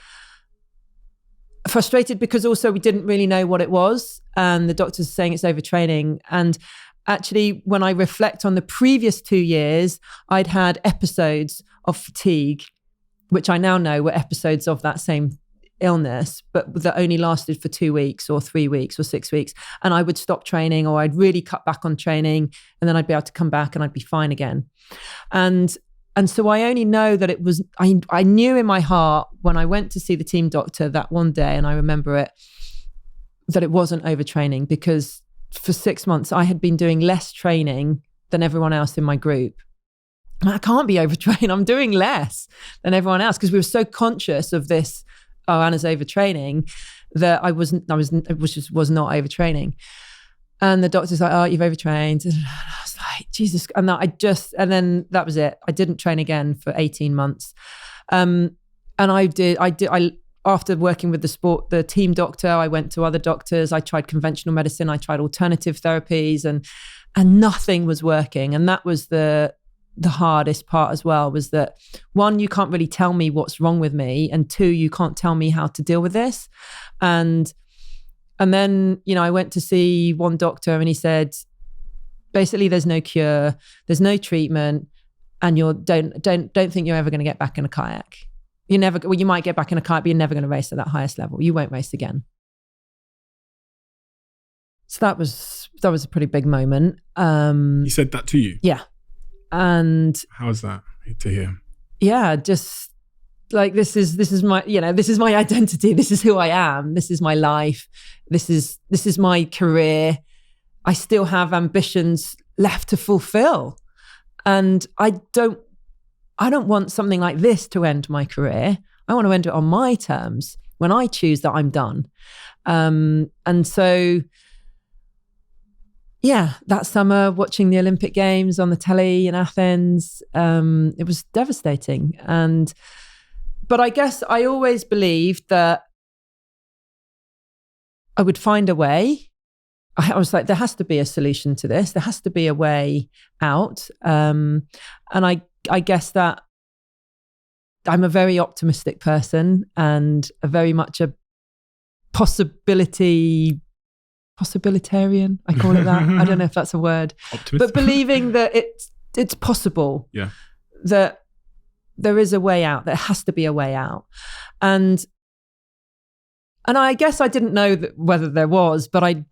frustrated because also we didn't really know what it was. And the doctors are saying it's overtraining. And actually, when I reflect on the previous 2 years, I'd had episodes of fatigue, which I now know were episodes of that same illness, but that only lasted for 2 weeks or 3 weeks or 6 weeks. And I would stop training, or I'd really cut back on training, and then I'd be able to come back and I'd be fine again. And so I only know that it was, I knew in my heart when I went to see the team doctor that one day, and I remember it, that it wasn't overtraining, because for 6 months I had been doing less training than everyone else in my group. I can't be overtrained. I'm doing less than everyone else, because we were so conscious of this, oh, Anna's overtraining, that it was not overtraining. And the doctor's like, oh, you've overtrained. And I was like, Jesus. And then that was it. I didn't train again for 18 months. And I after working with the team doctor, I went to other doctors. I tried conventional medicine. I tried alternative therapies, and nothing was working. And that was the hardest part as well, was that, one, you can't really tell me what's wrong with me, and two, you can't tell me how to deal with this. And then, I went to see one doctor, and he said, basically, there's no cure, there's no treatment, and don't think you're ever going to get back in a kayak. You might get back in a kayak, but you're never going to race at that highest level. You won't race again. So that was a pretty big moment. He said that to you? Yeah. And how was that to hear? Yeah, just like, this is my, this is my identity. This is who I am. This is my life. This is my career. I still have ambitions left to fulfill. And I don't want something like this to end my career. I want to end it on my terms, when I choose that I'm done. And so, yeah, that summer, watching the Olympic Games on the telly in Athens, it was devastating. But I guess I always believed that I would find a way. I was like, there has to be a solution to this. There has to be a way out. And I guess that I'm a very optimistic person, and very much a possibilitarian. I call it that. I don't know if that's a word. Optimist. But believing that it's possible. Yeah. That there is a way out. There has to be a way out. And I guess I didn't know whether there was, but I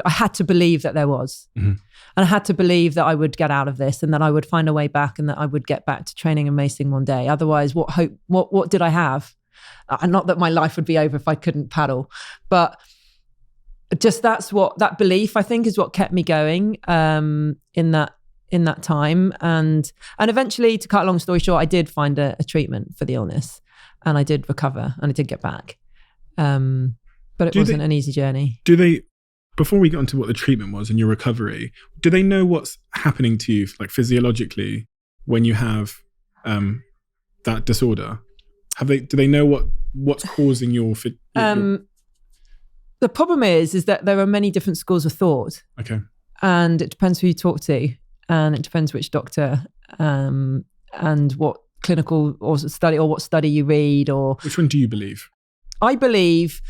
had to believe that there was. Mm-hmm. And I had to believe that I would get out of this, and that I would find a way back, and that I would get back to training and racing one day. Otherwise, what did I have? Not that my life would be over if I couldn't paddle, but just that belief, I think, is what kept me going in that time. And eventually, to cut a long story short, I did find a treatment for the illness, and I did recover, and I did get back. But it wasn't an easy journey. Before we get onto what the treatment was and your recovery, do they know what's happening to you, like physiologically, when you have that disorder? Do they know what's causing your The problem is that there are many different schools of thought. Okay. And it depends who you talk to, and it depends which doctor, and what clinical or study, or what study you read, or... Which one do you believe? I believe,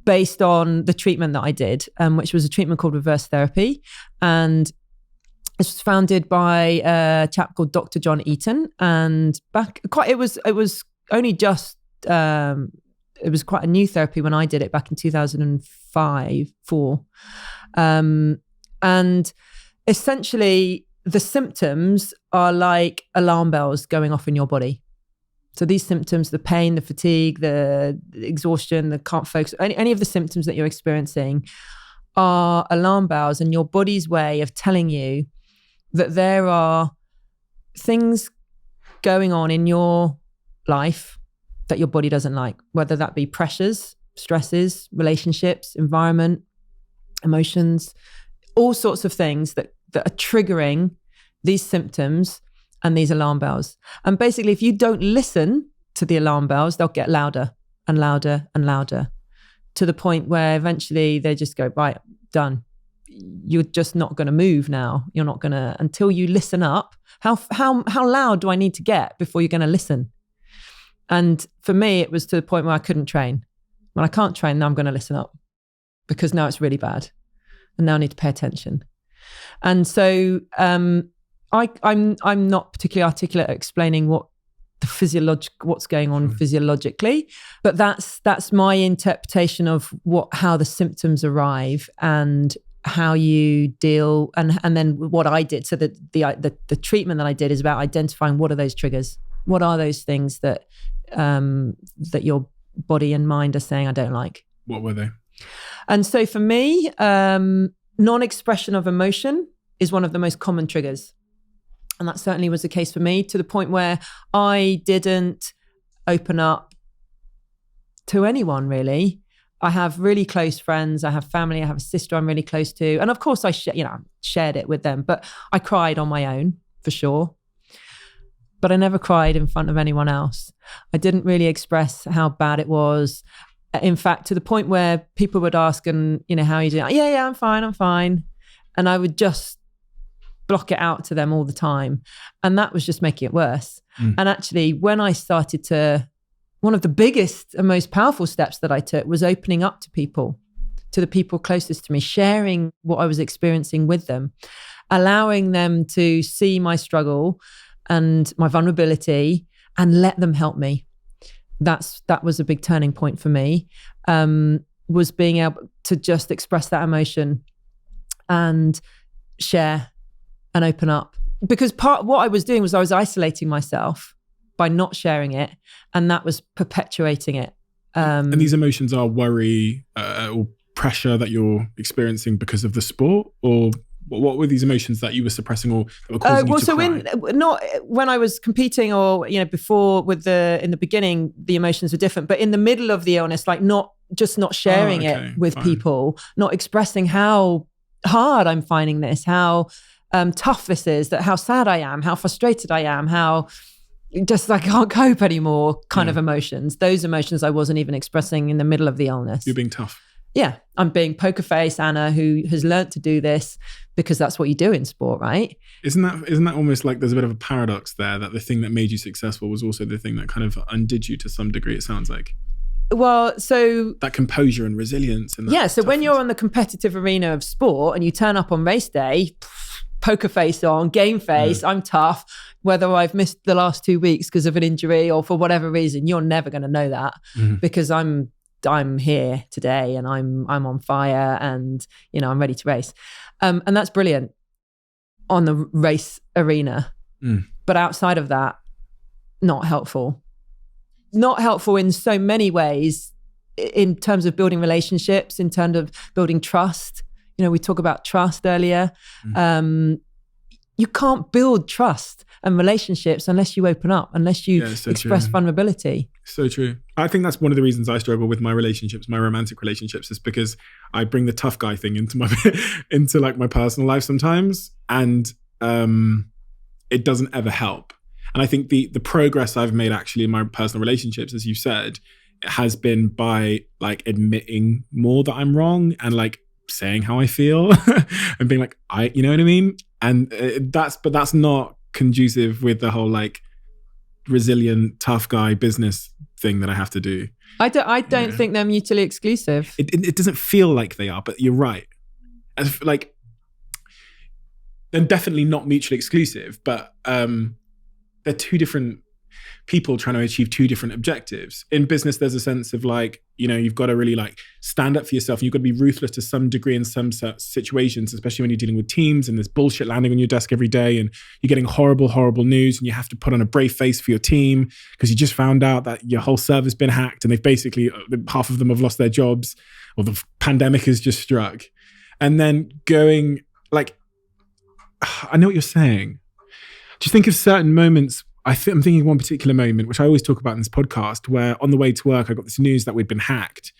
based on the treatment that I did, which was a treatment called reverse therapy. And it was founded by a chap called Dr. John Eaton. And it was quite a new therapy when I did it back in 2005-4. And essentially, the symptoms are like alarm bells going off in your body. So these symptoms, the pain, the fatigue, the exhaustion, the can't focus, any of the symptoms that you're experiencing are alarm bells, and your body's way of telling you that there are things going on in your life that your body doesn't like, whether that be pressures, stresses, relationships, environment, emotions, all sorts of things that are triggering these symptoms and these alarm bells. And basically, if you don't listen to the alarm bells, they'll get louder and louder and louder, to the point where eventually they just go, right, done. You're just not going to move now. You're not going to, until you listen up. How loud do I need to get before you're going to listen? And for me, it was to the point where I couldn't train. When I can't train, now I'm going to listen up, because now it's really bad. And now I need to pay attention. And so I'm not particularly articulate at explaining what's going on physiologically, but that's my interpretation of how the symptoms arrive and how you deal, and then what I did. So the treatment that I did is about identifying what are those triggers, what are those things that that your body and mind are saying I don't like. What were they? And so for me, non-expression of emotion is one of the most common triggers. And that certainly was the case for me, to the point where I didn't open up to anyone, really. I have really close friends. I have family. I have a sister I'm really close to. And of course, I shared it with them. But I cried on my own, for sure. But I never cried in front of anyone else. I didn't really express how bad it was. In fact, to the point where people would ask, and, how are you doing? Yeah, I'm fine. And I would just block it out to them all the time. And that was just making it worse. And actually, when I started one of the biggest and most powerful steps that I took was opening up to people, to the people closest to me, sharing what I was experiencing with them, allowing them to see my struggle and my vulnerability and let them help me. That was a big turning point for me, was being able to just express that emotion and share and open up. Because what I was doing was I was isolating myself by not sharing it, and that was perpetuating it. And these emotions are worry or pressure that you're experiencing because of the sport, or what were these emotions that you were suppressing or that were causing you to cry? Not when I was competing, or before in the beginning, the emotions were different. But in the middle of the illness, like not sharing it with people, not expressing how hard I'm finding this, how tough this is, that how sad I am, how frustrated I am, how just I can't cope anymore kind of emotions. Those emotions I wasn't even expressing in the middle of the illness. You're being tough. Yeah, I'm being poker face Anna, who has learned to do this because that's what you do in sport, right? Isn't that almost like there's a bit of a paradox there, that the thing that made you successful was also the thing that kind of undid you to some degree, it sounds like? Well, so that composure and resilience. And that so when you're on the competitive arena of sport and you turn up on race day, poker face on, game face, I'm tough, whether I've missed the last 2 weeks because of an injury or for whatever reason, you're never going to know that because I'm here today and I'm on fire and, I'm ready to race. And that's brilliant on the race arena. But outside of that, not helpful. Not helpful in so many ways, in terms of building relationships, in terms of building trust. We talk about trust earlier. You can't build trust and relationships unless you open up, unless you express vulnerability. So true. I think that's one of the reasons I struggle with my relationships, my romantic relationships, is because I bring the tough guy thing into my personal life sometimes, and it doesn't ever help. And I think the progress I've made actually in my personal relationships, as you said, has been by like admitting more that I'm wrong and like saying how I feel and being like, you know what I mean? And that's not conducive with the whole like resilient, tough guy business thing that I have to do. I don't think they're mutually exclusive. It doesn't feel like they are, but you're right. As like, they're definitely not mutually exclusive, but they're two different people trying to achieve two different objectives. In business, there's a sense of like, you've got to really like stand up for yourself. And you've got to be ruthless to some degree in some situations, especially when you're dealing with teams and there's bullshit landing on your desk every day and you're getting horrible, horrible news and you have to put on a brave face for your team because you just found out that your whole server's been hacked and they've basically, half of them have lost their jobs or the pandemic has just struck. And then going like, I know what you're saying. Just think of certain moments. I'm thinking of one particular moment, which I always talk about in this podcast, where on the way to work, I got this news that we'd been hacked.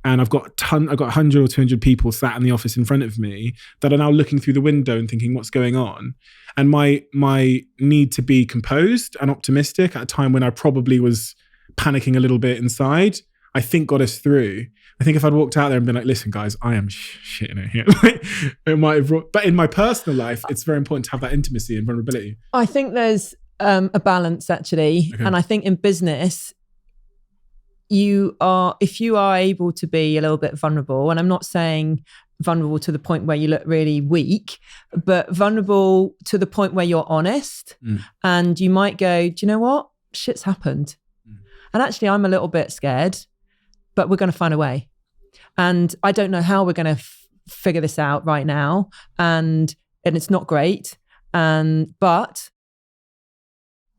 And I've got 100 or 200 people sat in the office in front of me that are now looking through the window and thinking, what's going on? And my need to be composed and optimistic at a time when I probably was panicking a little bit inside, I think got us through. I think if I'd walked out there and been like, listen, guys, I am shitting it here. It might have but in my personal life, it's very important to have that intimacy and vulnerability. I think there's a balance, actually. Okay. And I think in business, if you are able to be a little bit vulnerable, and I'm not saying vulnerable to the point where you look really weak, but vulnerable to the point where you're honest, and you might go, do you know what? Shit's happened. And actually, I'm a little bit scared, but we're going to find a way. And I don't know how we're going to figure this out right now. And it's not great. But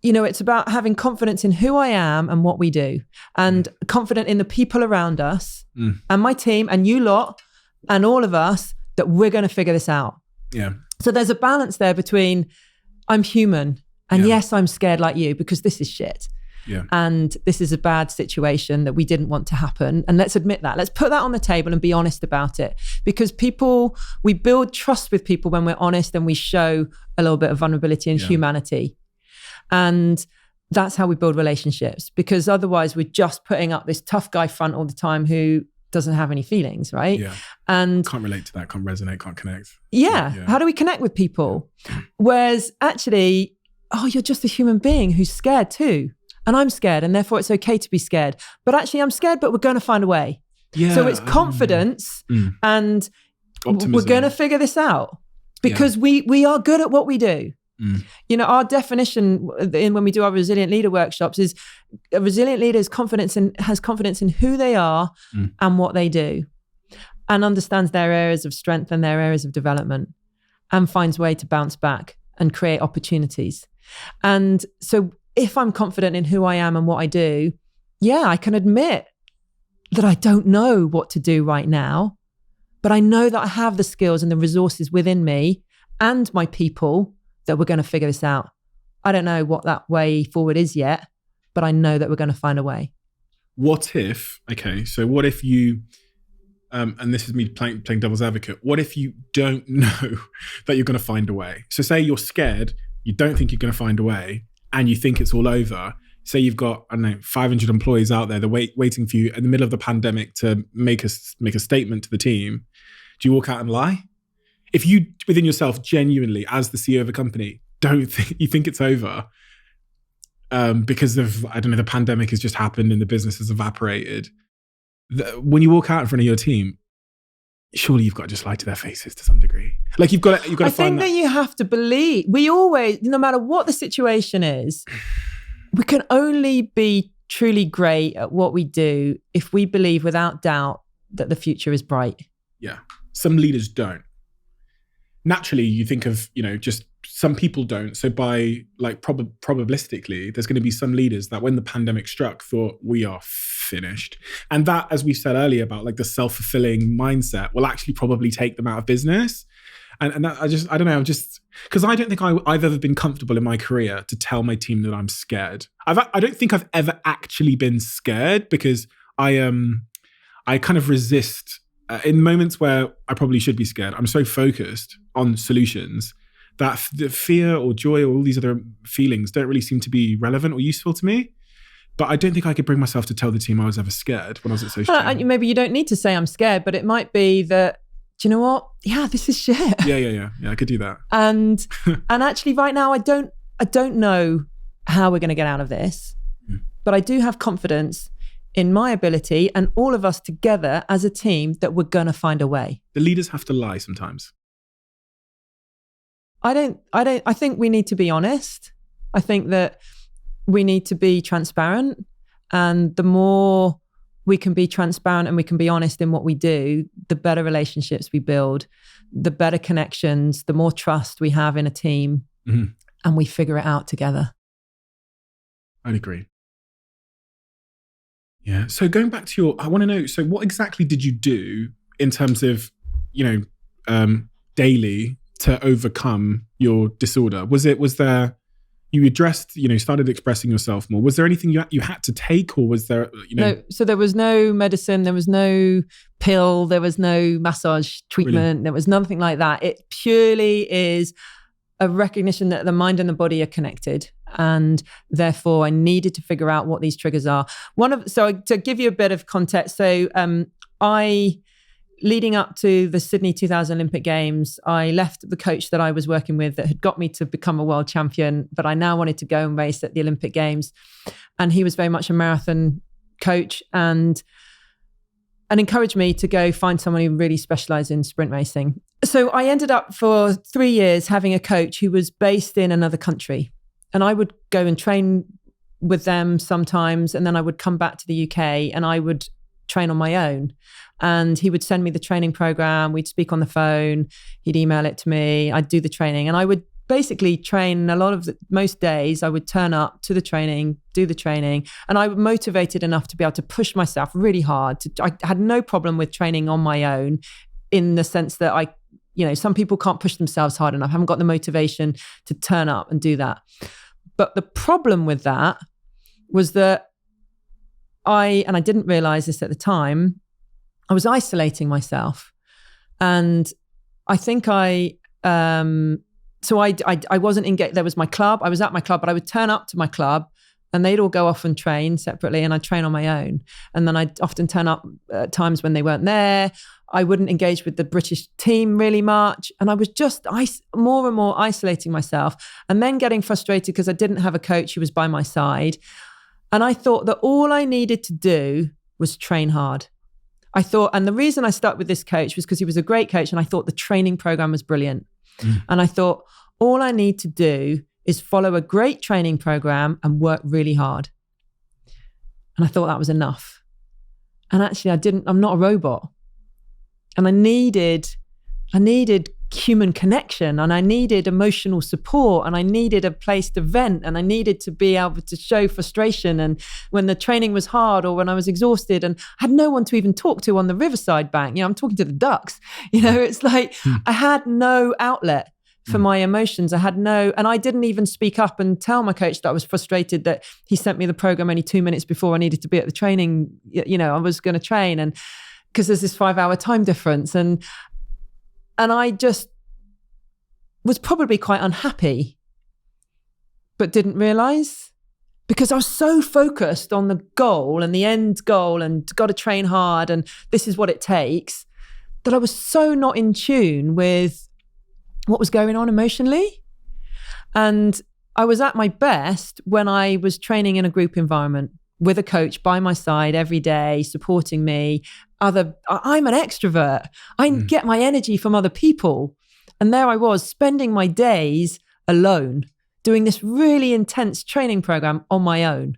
it's about having confidence in who I am and what we do, and confident in the people around us and my team and you lot and all of us that we're going to figure this out. Yeah. So there's a balance there between I'm human and yes, I'm scared like you because this is shit. Yeah. And this is a bad situation that we didn't want to happen. And let's admit that. Let's put that on the table and be honest about it. Because we build trust with people when we're honest and we show a little bit of vulnerability and humanity. And that's how we build relationships, because otherwise we're just putting up this tough guy front all the time who doesn't have any feelings, right? Yeah. And can't relate to that, can't resonate, can't connect. Yeah. How do we connect with people? Whereas actually, you're just a human being who's scared too. And I'm scared, and therefore it's okay to be scared. But actually I'm scared, but we're going to find a way. Yeah. So it's confidence and optimism. We're going to figure this out because we are good at what we do. Our definition when we do our resilient leader workshops is a resilient leader has confidence in who they are and what they do, and understands their areas of strength and their areas of development, and finds a way to bounce back and create opportunities. And so if I'm confident in who I am and what I do, I can admit that I don't know what to do right now, but I know that I have the skills and the resources within me and my people that we're going to figure this out. I don't know what that way forward is yet, but I know that we're going to find a way. What if you, and this is me playing devil's advocate, what if you don't know that you're going to find a way? So say you're scared, you don't think you're going to find a way, and you think it's all over. Say you've got, 500 employees out there, they're waiting for you in the middle of the pandemic to make a statement to the team. Do you walk out and lie? If you, within yourself, genuinely, as the CEO of a company, you think it's over because of, the pandemic has just happened and the business has evaporated. When you walk out in front of your team, surely you've got to just lie to their faces to some degree. Like you've got to I think that you have to believe. We always, no matter what the situation is, we can only be truly great at what we do if we believe without doubt that the future is bright. Yeah. Some leaders don't. Naturally, you think of, just some people don't. So by probabilistically, there's going to be some leaders that when the pandemic struck thought we are finished. And that, as we said earlier about the self-fulfilling mindset, will actually probably take them out of business. And that, I don't know, because I don't think I've ever been comfortable in my career to tell my team that I'm scared. I don't think I've ever actually been scared because I kind of resist in moments where I probably should be scared. I'm so focused on solutions that the fear or joy or all these other feelings don't really seem to be relevant or useful to me. But I don't think I could bring myself to tell the team I was ever scared when I was at social. Maybe you don't need to say I'm scared, but it might be that, do you know what? Yeah, this is shit. Yeah, I could do that. And actually right now I don't know how we're going to get out of this, but I do have confidence in my ability and all of us together as a team that we're going to find a way. The leaders have to lie sometimes. I think we need to be honest. I think that we need to be transparent, and the more we can be transparent and we can be honest in what we do, the better relationships we build, the better connections, the more trust we have in a team, and we figure it out together. I'd agree. Yeah. So going back to I want to know, so what exactly did you do in terms of, daily to overcome your disorder? Was there, you addressed, started expressing yourself more. Was there anything you had to take, or was there, No, so there was no medicine, there was no pill, there was no massage treatment, Really? There was nothing like that. It purely is a recognition that the mind and the body are connected. And therefore I needed to figure out what these triggers are. So to give you a bit of context, leading up to the Sydney 2000 Olympic Games, I left the coach that I was working with that had got me to become a world champion, but I now wanted to go and race at the Olympic Games. And he was very much a marathon coach and encouraged me to go find someone who really specialized in sprint racing. So I ended up for 3 years having a coach who was based in another country. And I would go and train with them sometimes, and then I would come back to the UK and I would train on my own. And he would send me the training program. We'd speak on the phone. He'd email it to me. I'd do the training. And I would basically train most days. I would turn up to the training, do the training. And I was motivated enough to be able to push myself really hard. I had no problem with training on my own, in the sense that some people can't push themselves hard enough. I haven't got the motivation to turn up and do that. But the problem with that was that I didn't realize this at the time, I was isolating myself. And I think I wasn't engaged. There was my club. I was at my club, but I would turn up to my club and they'd all go off and train separately, and I'd train on my own. And then I'd often turn up at times when they weren't there. I wouldn't engage with the British team really much. And I was just more and more isolating myself, and then getting frustrated because I didn't have a coach who was by my side. And I thought that all I needed to do was train hard. I thought, and the reason I stuck with this coach was because he was a great coach, and I thought the training program was brilliant. And I thought, all I need to do is follow a great training program and work really hard. And I thought that was enough. And actually I'm not a robot. And I needed human connection, and I needed emotional support, and I needed a place to vent, and I needed to be able to show frustration, and when the training was hard or when I was exhausted, and I had no one to even talk to on the riverside bank. I'm talking to the ducks. It's like I had no outlet for my emotions. And I didn't even speak up and tell my coach that I was frustrated that he sent me the program only 2 minutes before I needed to be at the training. I was going to train, and because there's this 5-hour time difference. And I just was probably quite unhappy, but didn't realize, because I was so focused on the goal and the end goal and got to train hard and this is what it takes, that I was so not in tune with what was going on emotionally. And I was at my best when I was training in a group environment with a coach by my side every day, supporting me. I'm an extrovert. I get my energy from other people. And there I was spending my days alone, doing this really intense training program on my own.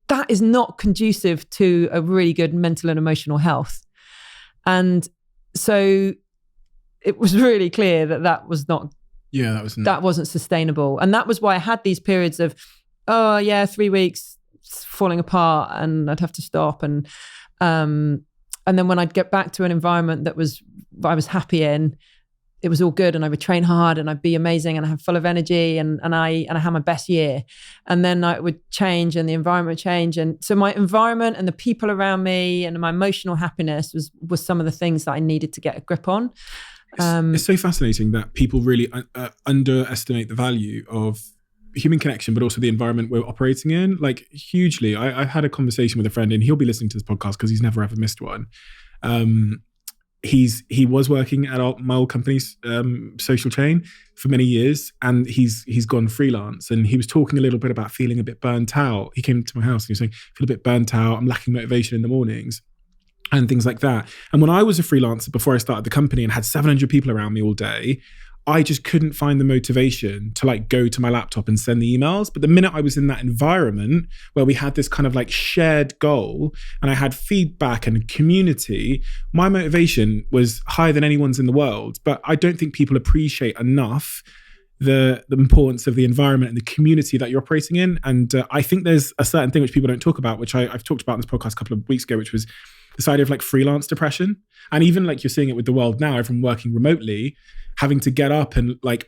That is not conducive to a really good mental and emotional health. And so it was really clear that wasn't sustainable. And that was why I had these periods of, 3 weeks falling apart, and I'd have to stop. And then when I'd get back to an environment that I was happy in, it was all good, and I would train hard and I'd be amazing and I'm full of energy and I had my best year. And then I would change and the environment would change. And so my environment and the people around me and my emotional happiness was some of the things that I needed to get a grip on. It's so fascinating that people really underestimate the value of human connection, but also the environment we're operating in, like hugely. I had a conversation with a friend, and he'll be listening to this podcast because he's never ever missed one. He was working at my old company's social chain for many years, and he's gone freelance. And he was talking a little bit about feeling a bit burnt out. He came to my house and he was saying, I feel a bit burnt out. I'm lacking motivation in the mornings and things like that. And when I was a freelancer before I started the company and had 700 people around me all day, I just couldn't find the motivation to go to my laptop and send the emails. But the minute I was in that environment where we had this kind of shared goal and I had feedback and community, my motivation was higher than anyone's in the world. But I don't think people appreciate enough the importance of the environment and the community that you're operating in. And I think there's a certain thing which people don't talk about, which I've talked about in this podcast a couple of weeks ago, which was this idea of like freelance depression. And even like you're seeing it with the world now, everyone working remotely, having to get up and like,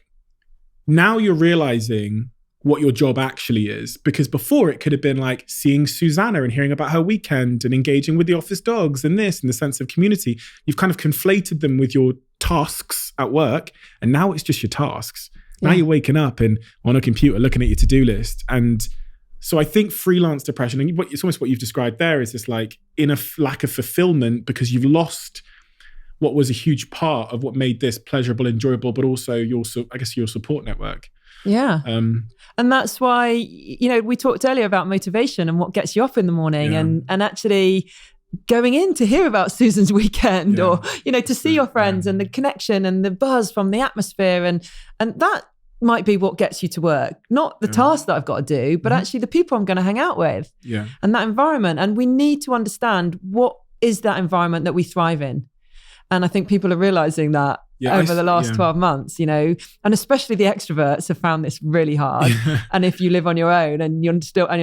now you're realizing what your job actually is. Because before it could have been like seeing Susanna and hearing about her weekend and engaging with the office dogs and this and the sense of community. You've kind of conflated them with your tasks at work. And now it's just your tasks. Now you're waking up and on a computer looking at your to-do list. And so I think freelance depression, and it's almost what you've described there, is this like in a lack of fulfillment because you've lost what was a huge part of what made this pleasurable, enjoyable, but also your support network. Yeah. And that's why, we talked earlier about motivation and what gets you up in the morning and actually going in to hear about Susan's weekend or, to see your friends and the connection and the buzz from the atmosphere. And that might be what gets you to work, not the task that I've got to do, but actually the people I'm going to hang out with and that environment. And we need to understand what is that environment that we thrive in. And I think people are realizing that over the last 12 months, and especially the extroverts have found this really hard. And if you live on your own and you're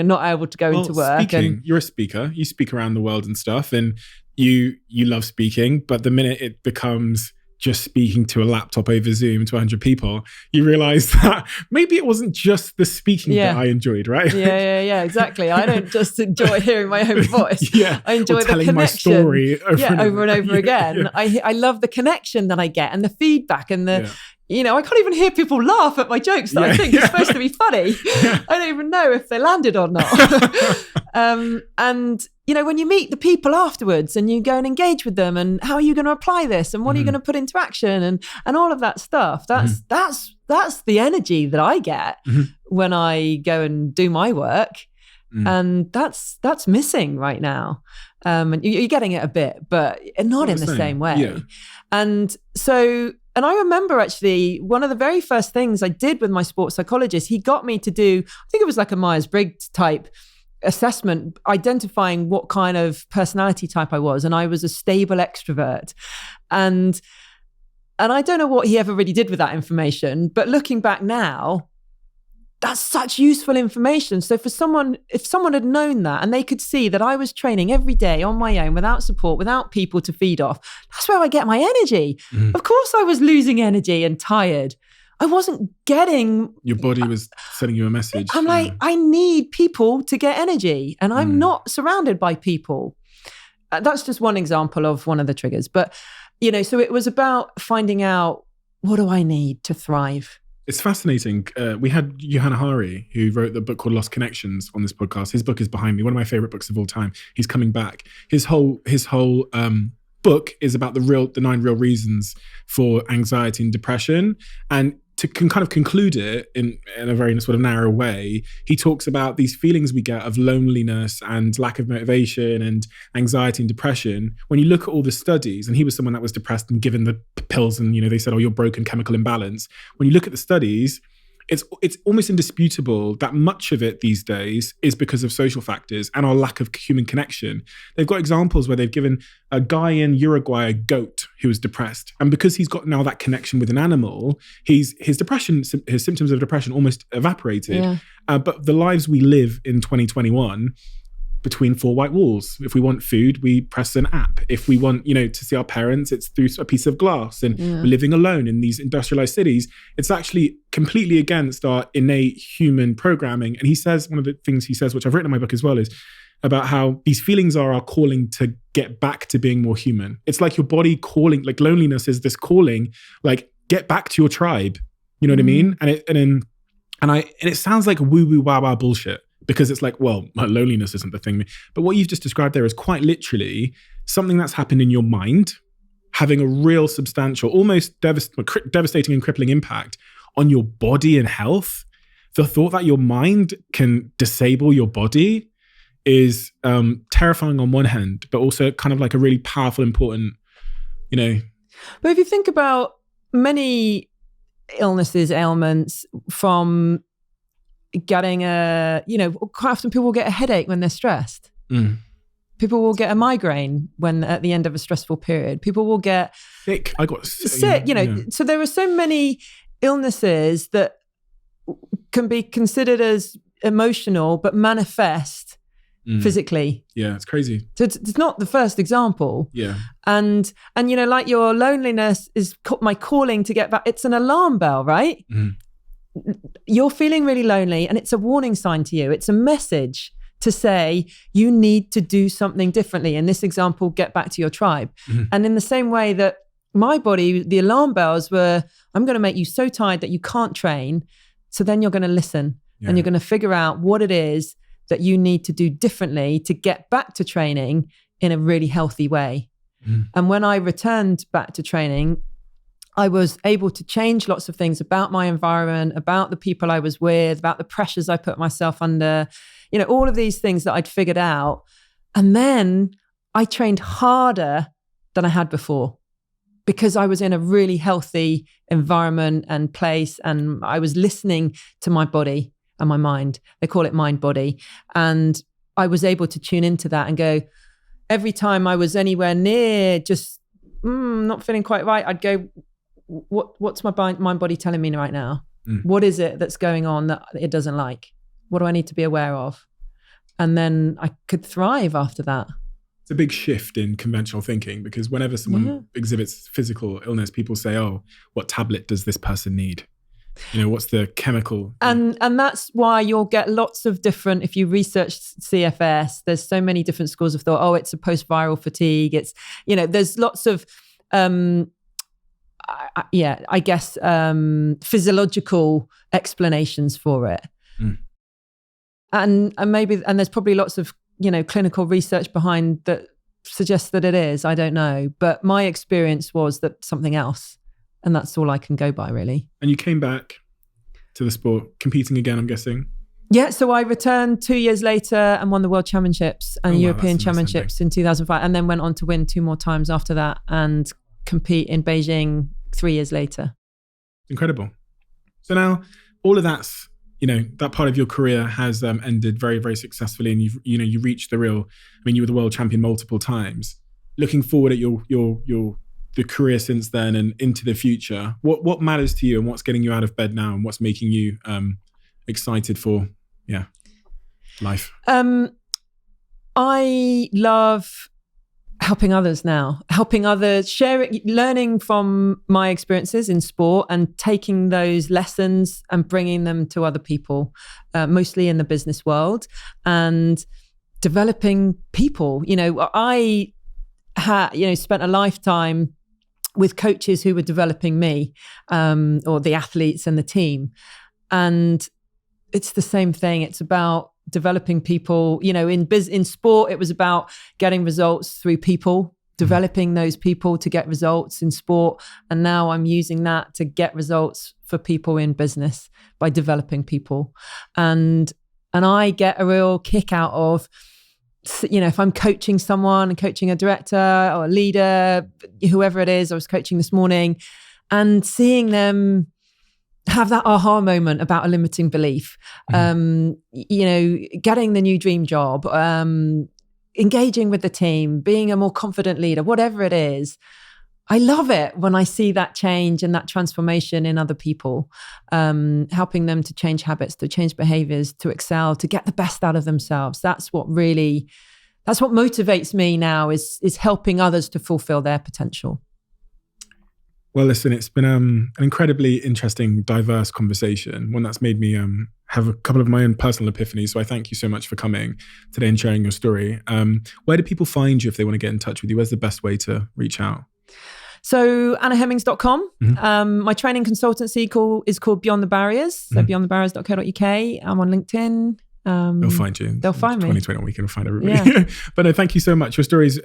not able to go into work. You're a speaker, you speak around the world and stuff, and you love speaking, but the minute it becomes just speaking to a laptop over Zoom to 100 people, you realize that maybe it wasn't just the speaking that I enjoed, right? Yeah, exactly. I don't just enjoy hearing my own voice. I enjoy the telling connection. my story over and over again. I love the connection that I get and the feedback and the, I can't even hear people laugh at my jokes that I think are supposed to be funny. I don't even know if they landed or not. And when you meet the people afterwards and you go and engage with them and how are you going to apply this and what are you going to put into action and all of that stuff, that's the energy that I get when I go and do my work. And that's missing right now. And you're getting it a bit, but not in the same way. And I remember actually one of the very first things I did with my sports psychologist, he got me to do, I think it was like a Myers-Briggs type assessment, identifying what kind of personality type I was. And I was a stable extrovert. And I don't know what he ever really did with that information, but looking back now, that's such useful information. So if someone had known that and they could see that I was training every day on my own, without support, without people to feed off, that's where I get my energy. Of course I was losing energy and tired. I wasn't getting... Your body was sending you a message. I'm like, I need people to get energy and I'm not surrounded by people. That's just one example of one of the triggers. But, so it was about finding out, what do I need to thrive? It's fascinating. We had Johanna Hari, who wrote the book called Lost Connections, on this podcast. His book is behind me, one of my favorite books of all time. He's coming back. His whole book is about the 9 real reasons for anxiety and depression. And to kind of conclude it in a very sort of narrow way, he talks about these feelings we get of loneliness and lack of motivation and anxiety and depression. When you look at all the studies, and he was someone that was depressed and given the pills and, they said, oh, you're broken, chemical imbalance. When you look at the studies, it's almost indisputable that much of it these days is because of social factors and our lack of human connection. They've got examples where they've given a guy in Uruguay a goat who was depressed. And because he's got now that connection with an animal, his symptoms of depression almost evaporated. But the lives we live in 2021, between 4 white walls. If we want food, we press an app. If we want, to see our parents, it's through a piece of glass. And we're living alone in these industrialized cities. It's actually completely against our innate human programming. And he says, one of the things he says, which I've written in my book as well, is about how these feelings are our calling to get back to being more human. It's like your body calling, like loneliness is this calling, like get back to your tribe. You know what I mean? And it sounds like woo-woo wow-wow bullshit. Because it's like, well, loneliness isn't the thing. But what you've just described there is quite literally something that's happened in your mind, having a real substantial, almost devastating and crippling impact on your body and health. The thought that your mind can disable your body is terrifying on one hand, but also kind of like a really powerful, important, But if you think about many illnesses, ailments from... getting quite often people will get a headache when they're stressed. People will get a migraine when at the end of a stressful period. People will get sick. I got sick, So there are so many illnesses that can be considered as emotional, but manifest physically. Yeah, it's crazy. So it's not the first example. Yeah. And like your loneliness is my calling to get back. It's an alarm bell, right? You're feeling really lonely and it's a warning sign to you. It's a message to say you need to do something differently. In this example, get back to your tribe. And in the same way that my body, the alarm bells were, I'm going to make you so tired that you can't train. So then you're going to listen and you're going to figure out what it is that you need to do differently to get back to training in a really healthy way. And when I returned back to training, I was able to change lots of things about my environment, about the people I was with, about the pressures I put myself under, all of these things that I'd figured out. And then I trained harder than I had before because I was in a really healthy environment and place, and I was listening to my body and my mind. They call it mind body. And I was able to tune into that and go, every time I was anywhere near just not feeling quite right, I'd go, what's my mind body telling me right now? What is it that's going on that it doesn't like? What do I need to be aware of? And then I could thrive after that. It's a big shift in conventional thinking, because whenever someone exhibits physical illness, people say, oh, what tablet does this person need? What's the chemical? And that's why you'll get lots of different, if you research CFS, there's so many different schools of thought. Oh, it's a post-viral fatigue. It's, there's lots of, physiological explanations for it. And there's probably lots of, clinical research behind that suggests that it is. I don't know. But my experience was that something else. And that's all I can go by, really. And you came back to the sport, competing again, I'm guessing? Yeah, so I returned 2 years later and won the World Championships and European Championships in 2005, and then went on to win 2 more times after that and compete in Beijing 3 years later. Incredible. So now all of that's, that part of your career has ended very, very successfully, and you reached the real, you were the world champion multiple times. Looking forward at the career since then and into the future, what matters to you and what's getting you out of bed now and what's making you excited for life? I love helping others now, sharing, learning from my experiences in sport and taking those lessons and bringing them to other people, mostly in the business world, and developing people. I spent a lifetime with coaches who were developing me, or the athletes and the team. And it's the same thing. It's about developing people. In sport, it was about getting results through people, developing those people to get results in sport. And now I'm using that to get results for people in business by developing people. And I get a real kick out of, if I'm coaching someone and coaching a director or a leader, whoever it is, I was coaching this morning, and seeing them have that aha moment about a limiting belief, getting the new dream job, engaging with the team, being a more confident leader, whatever it is. I love it when I see that change and that transformation in other people, helping them to change habits, to change behaviors, to excel, to get the best out of themselves. That's what motivates me now, is helping others to fulfill their potential. Well, listen, it's been an incredibly interesting, diverse conversation, one that's made me have a couple of my own personal epiphanies. So I thank you so much for coming today and sharing your story. Where do people find you if they want to get in touch with you? Where's the best way to reach out? So annahemmings.com. My training consultancy is called Beyond the Barriers. So beyondthebarriers.co.uk. I'm on LinkedIn. They'll find you. They'll find me. 2021 weekend will find everybody. Yeah. But no, thank you so much. Your story is,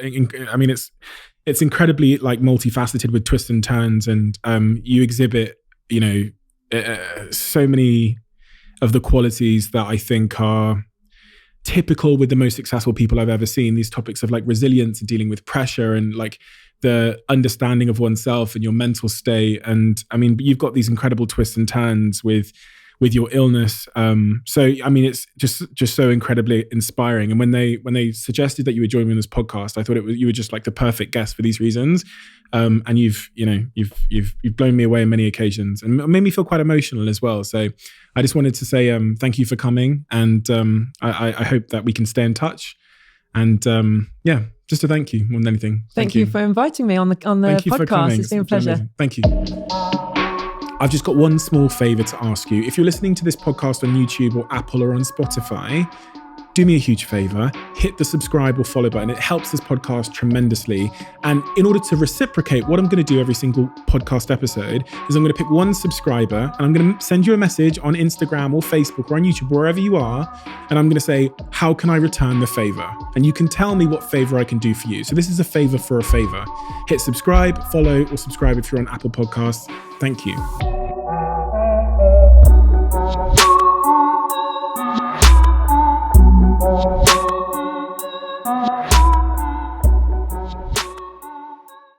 it's incredibly multifaceted with twists and turns, and you exhibit, so many of the qualities that I think are typical with the most successful people I've ever seen. These topics of resilience and dealing with pressure and the understanding of oneself and your mental state. And you've got these incredible twists and turns with with your illness. So, I mean, it's just so incredibly inspiring. And when they suggested that you would join me on this podcast, I thought you were just like the perfect guest for these reasons. And you've blown me away on many occasions and made me feel quite emotional as well. So I just wanted to say thank you for coming, and I hope that we can stay in touch. And just to thank you more than anything. Thank you for inviting me on the podcast. It's been a pleasure. Thank you. I've just got one small favor to ask you. If you're listening to this podcast on YouTube or Apple or on Spotify, do me a huge favor, hit the subscribe or follow button. It helps this podcast tremendously. And in order to reciprocate, what I'm going to do every single podcast episode is I'm going to pick one subscriber and I'm going to send you a message on Instagram or Facebook or on YouTube, wherever you are. And I'm going to say, how can I return the favor? And you can tell me what favor I can do for you. So this is a favor for a favor. Hit subscribe, follow, or subscribe if you're on Apple Podcasts. Thank you.